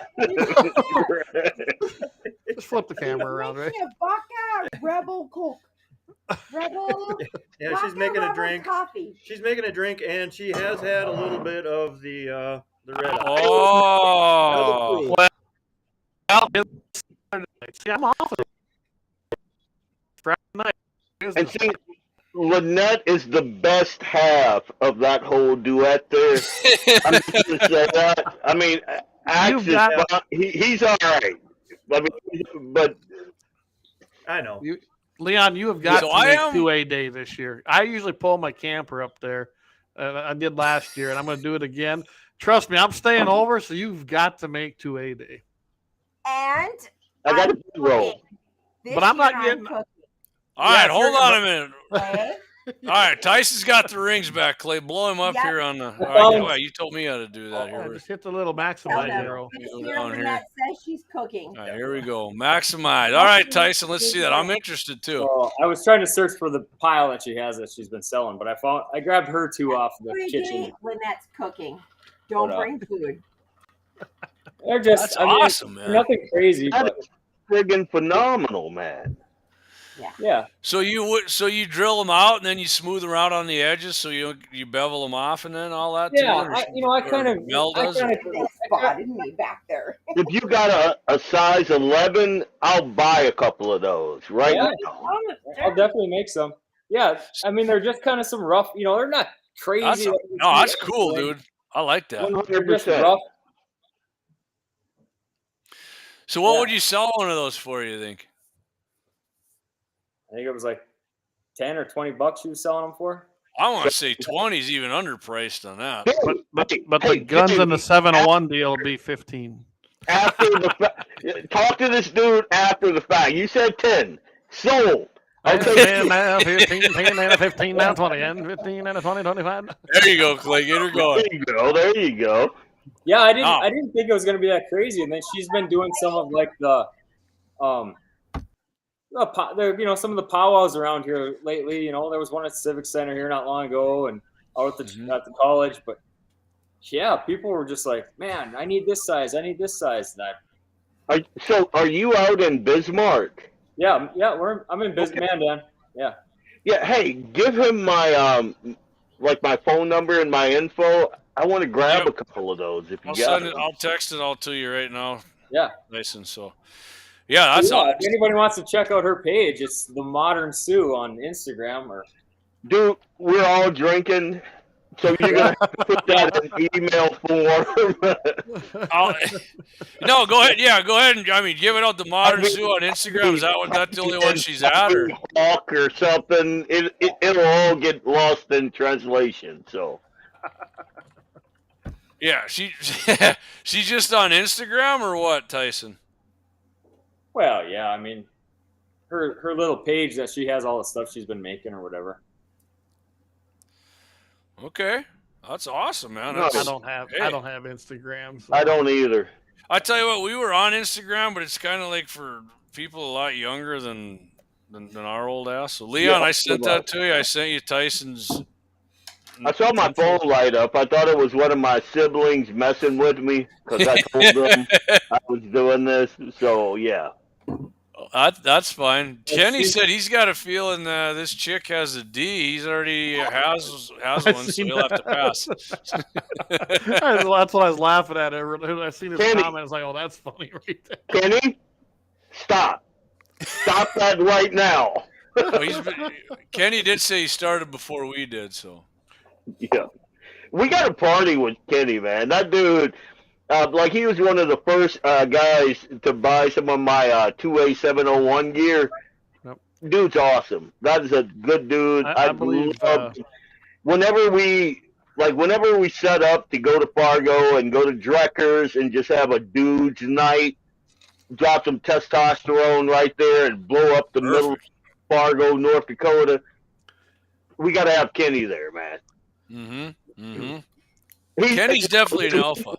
Just flip the camera around, right? Rebel Coke. Rebel. Yeah, she's making a drink. Coffee. She's making a drink, and she has had a little bit of the red. Oh. Well, see, I'm off it. Friday night. And see, Lynette is the best half of that whole duet there. I'm just going to say that. I mean, Axe he's all right. I mean, but I know. Leon, you have got to make 2A day this year. I usually pull my camper up there. I did last year, and I'm going to do it again. Trust me, I'm staying over, so you've got to make 2A day. And I got to roll. But I'm not getting. All right, hold on a minute. All right, Tyson's got the rings back, Clay. Blow him up Yep. here on the. All right, you told me how to do that. Yeah, Here, just hit the little Tell maximize them. arrow. It's go here down when here. that says she's cooking. All right, here we go. Maximize. All right, Tyson, let's see that. I'm interested too. Well, I was trying to search for the pile that she has that she's been selling, but I grabbed her two off the Bring kitchen. it when that's cooking. Don't What up? bring food. They're just That's I mean, awesome, man. nothing crazy, That but is friggin' phenomenal, man. yeah. So you drill them out and then you smooth them out on the edges, so you bevel them off and then all that. Yeah, too, I kind of Mel does. That spotted me back there. If you got a size 11, I'll buy a couple of those right Yeah. now. I'll definitely make some. Yeah, I mean they're just kind of some rough. They're not crazy. That's cool, dude. I like that. They're just 100%. rough. So what would you sell one of those for? You think? I think it was like $10 or $20 she was selling them for. I want to say 20 is even underpriced on that. But the guns in the 701 deal will be 15. After the talk to this dude after the fact. You said 10. Sold. Okay. 10 now, 15, 10 now, 15 now, 20, and 15 and 20, 25. There you go, Clay. Get her going. There you go. There you go. Yeah, I didn't think it was gonna be that crazy, and then she's been doing some of like the some of the powwows around here lately. There was one at Civic Center here not long ago, and out at the college. But yeah, people were just like, "Man, I need this size. I need this size." And So are you out in Bismarck? yeah, I'm in Bismarck, Dan. Yeah. Yeah. Hey, give him my my phone number and my info. I want to grab a couple of those if you got them. I'll text it all to you right now. Yeah. Nice and so. Yeah, that's all. If anybody wants to check out her page, it's The Modern Sue on Instagram. Dude, we're all drinking, so you're gonna have to put that in email form. No, go ahead. Yeah, go ahead and give it out to Modern Sue on Instagram. Is that the only one she's at, or Hawk or something? It'll all get lost in translation. So. Yeah, she's just on Instagram or what, Tyson? Well, yeah, I mean, her little page that she has all the stuff she's been making or whatever. Okay, that's awesome, man. I don't have Instagram. So. I don't either. I tell you what, we were on Instagram, but it's kind of like for people a lot younger than our old ass. So Leon, I sent that to you. I sent you Tyson's. I saw my phone light up. I thought it was one of my siblings messing with me because I told them I was doing this. So, yeah. That's fine. Kenny said he's got a feeling this chick has a D. He's already has one, so he'll have to pass. That's what I was laughing at. I seen his Kenny, comment. I was like, "Oh, that's funny right there." Kenny, stop that right now. Kenny did say he started before we did, so. Yeah, we got a party with Kenny, man. That dude, he was one of the first guys to buy some of my 2A 701 gear. Yep. Dude's awesome. That is a good dude. I believe. Whenever we set up to go to Fargo and go to Drecker's and just have a dude's night, drop some testosterone right there and blow up the middle of Fargo, North Dakota, we got to have Kenny there, man. Kenny's definitely an alpha.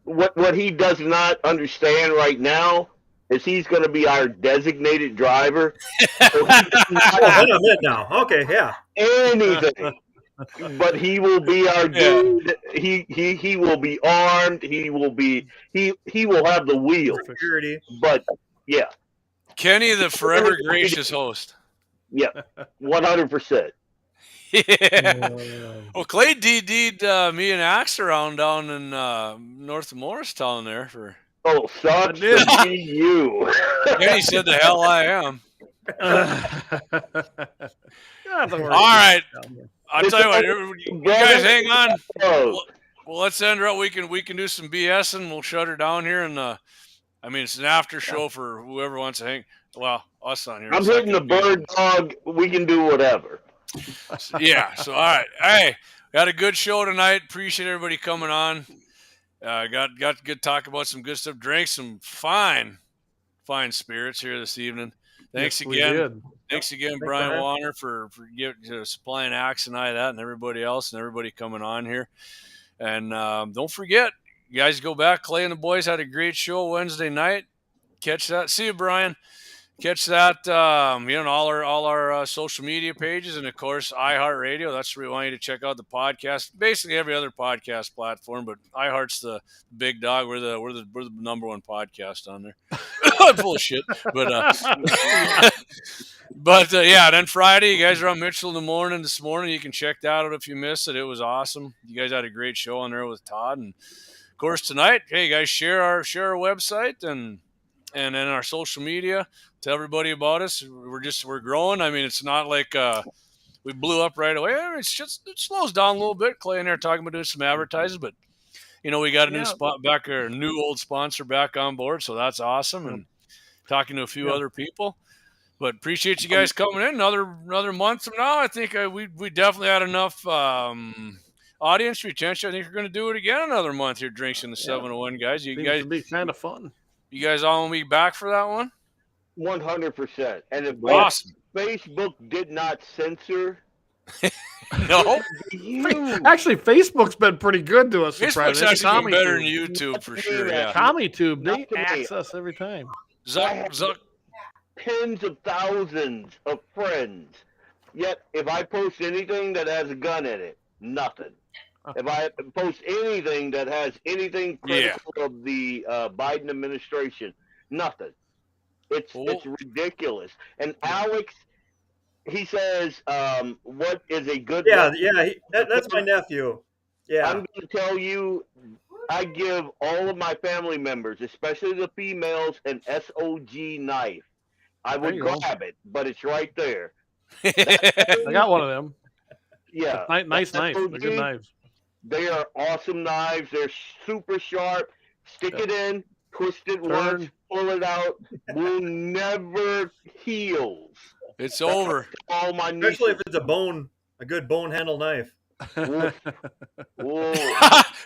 What he does not understand right now is he's going to be our designated driver. So now. Okay, yeah. Anything. But he will be our dude. He will be armed. He will have the wheel. Security. But yeah. Kenny, the forever gracious host. Yeah, 100%. Well, Clay DD'd me and Axe around down in north of Morristown there for. Oh, sucks to be you. Kenny said the hell I am. All right. I'll tell you what, you guys hang on. Well, let's end her up. We can do some BSing. We'll shut her down here, and it's an after show for whoever wants to hang. Well, us on here. I'm hitting the bird dog. We can do whatever. Yeah. So all right. Hey, got a good show tonight. Appreciate everybody coming on. Got good talk about some good stuff. Drank some fine spirits here this evening. Thanks again. Thanks again, Brian Warner, for supplying Axe and I that, and everybody else, and everybody coming on here. And don't forget, you guys go back. Clay and the boys had a great show Wednesday night. Catch that. See you, Brian. Catch that, all our social media pages, and of course iHeartRadio. That's where we want you to check out the podcast. Basically every other podcast platform, but iHeart's the big dog. We're the number one podcast on there. Bullshit, but yeah. Then Friday, you guys are on Mitchell in the morning this morning. You can check that out if you missed it. It was awesome. You guys had a great show on there with Todd, and of course tonight, hey guys, share our website and then our social media. Tell everybody about us. We're growing. I mean, it's not like we blew up right away. It slows down a little bit. Clay and I are talking about doing some advertising, but we got a new new old sponsor back on board, so that's awesome. And talking to a few other people. But appreciate you guys coming in. Another month from now, I think we definitely had enough audience retention. I think we're going to do it again another month here, Drinks in the 701, guys. You guys be kind of fun. You guys all want to be back for that one? 100%. And if awesome. Facebook did not censor, no. Actually, Facebook's been pretty good to us. Facebook's actually been better than YouTube for sure. Yeah. CommieTube, they axe us every time. Zuck. Tens of thousands of friends. Yet, if I post anything that has a gun in it, nothing. If I post anything that has anything critical of the Biden administration, nothing. It's ridiculous. And Alex, he says, what is a good... that's my nephew. Yeah. I'm going to tell you, I give all of my family members, especially the females, an SOG knife. I would grab it, but it's right there. I got one of them. Yeah. Nice knife. They're good knives. They are awesome knives. They're super sharp. Stick it in, twist it once, pull it out. Will never heals. It's over. All my Especially if it's a good bone handle knife.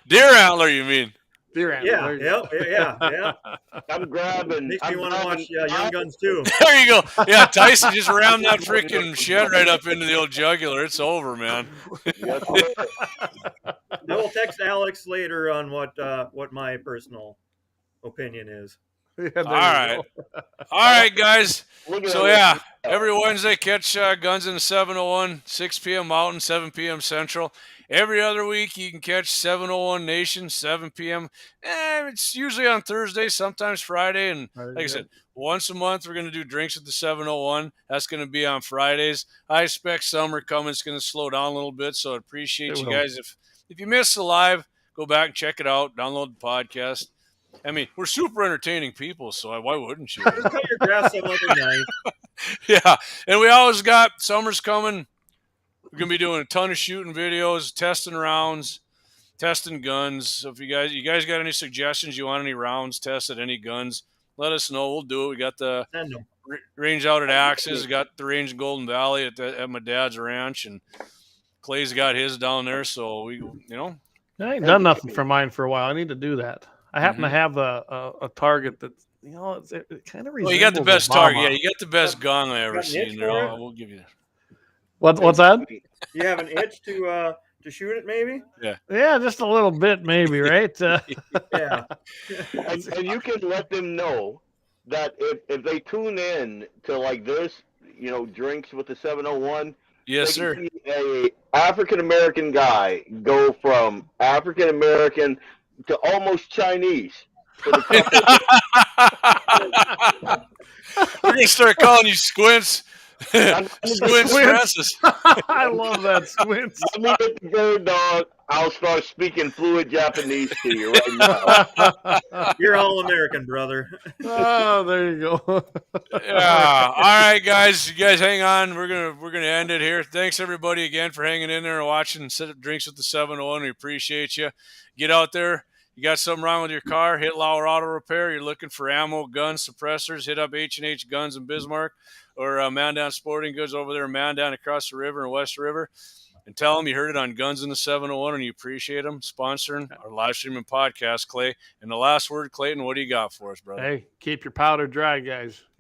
Deer antler, you mean? Deer antler. Yeah. I'm grabbing. Makes me want to watch Young Guns too. There you go. Yeah, Tyson just rammed that freaking shed right up into the old jugular. It's over, man. I will text Alex later on what my personal opinion is. All right, guys. So every Wednesday, catch Guns in the 701, 6 p.m. Mountain, 7 p.m. Central. Every other week, you can catch 701 Nation, 7 p.m. It's usually on Thursday, sometimes Friday. And like I said, once a month, we're going to do Drinks at the 701. That's going to be on Fridays. I expect summer coming. It's going to slow down a little bit, so I appreciate you guys. If you missed the live, go back and check it out. Download the podcast. I mean, we're super entertaining people, so why wouldn't you? Cut your grass some other night. Yeah, and we always got summer's coming. We're gonna be doing a ton of shooting videos, testing rounds, testing guns. So if you guys got any suggestions, you want any rounds tested, any guns, let us know. We'll do it. We got the range out at Axes. We got the range in Golden Valley at my dad's ranch, and Clay's got his down there. So I ain't done nothing for mine for a while. I need to do that. I happen to have a target that it kind of resembles. Well, you got the best target. Yeah, you got the best gun I ever seen. There, we'll give you that. What's that? You have an itch to shoot it, maybe? Yeah, just a little bit, maybe, right? Yeah. And you can let them know that if they tune in to like this, Drinks with the 701. Yes, sir. A African American guy go from African American to almost Chinese. We're gonna start calling you Squints. Squints Francis. I love that, Squints. Let me get the bird dog. I'll start speaking fluent Japanese to you right now. You're all American, brother. Oh, there you go. Yeah. All right, guys. You guys hang on. We're gonna end it here. Thanks everybody again for hanging in there and watching Set Up Drinks with the 701. We appreciate you. Get out there. You got something wrong with your car, hit Lauer Auto Repair. You're looking for ammo, guns, suppressors, hit up H&H Guns in Bismarck or Mandan Sporting Goods over there in Mandan across the river in West River. And tell them you heard it on Guns in the 701 and you appreciate them sponsoring our live streaming podcast, Clay. And the last word, Clayton, what do you got for us, brother? Hey, keep your powder dry, guys.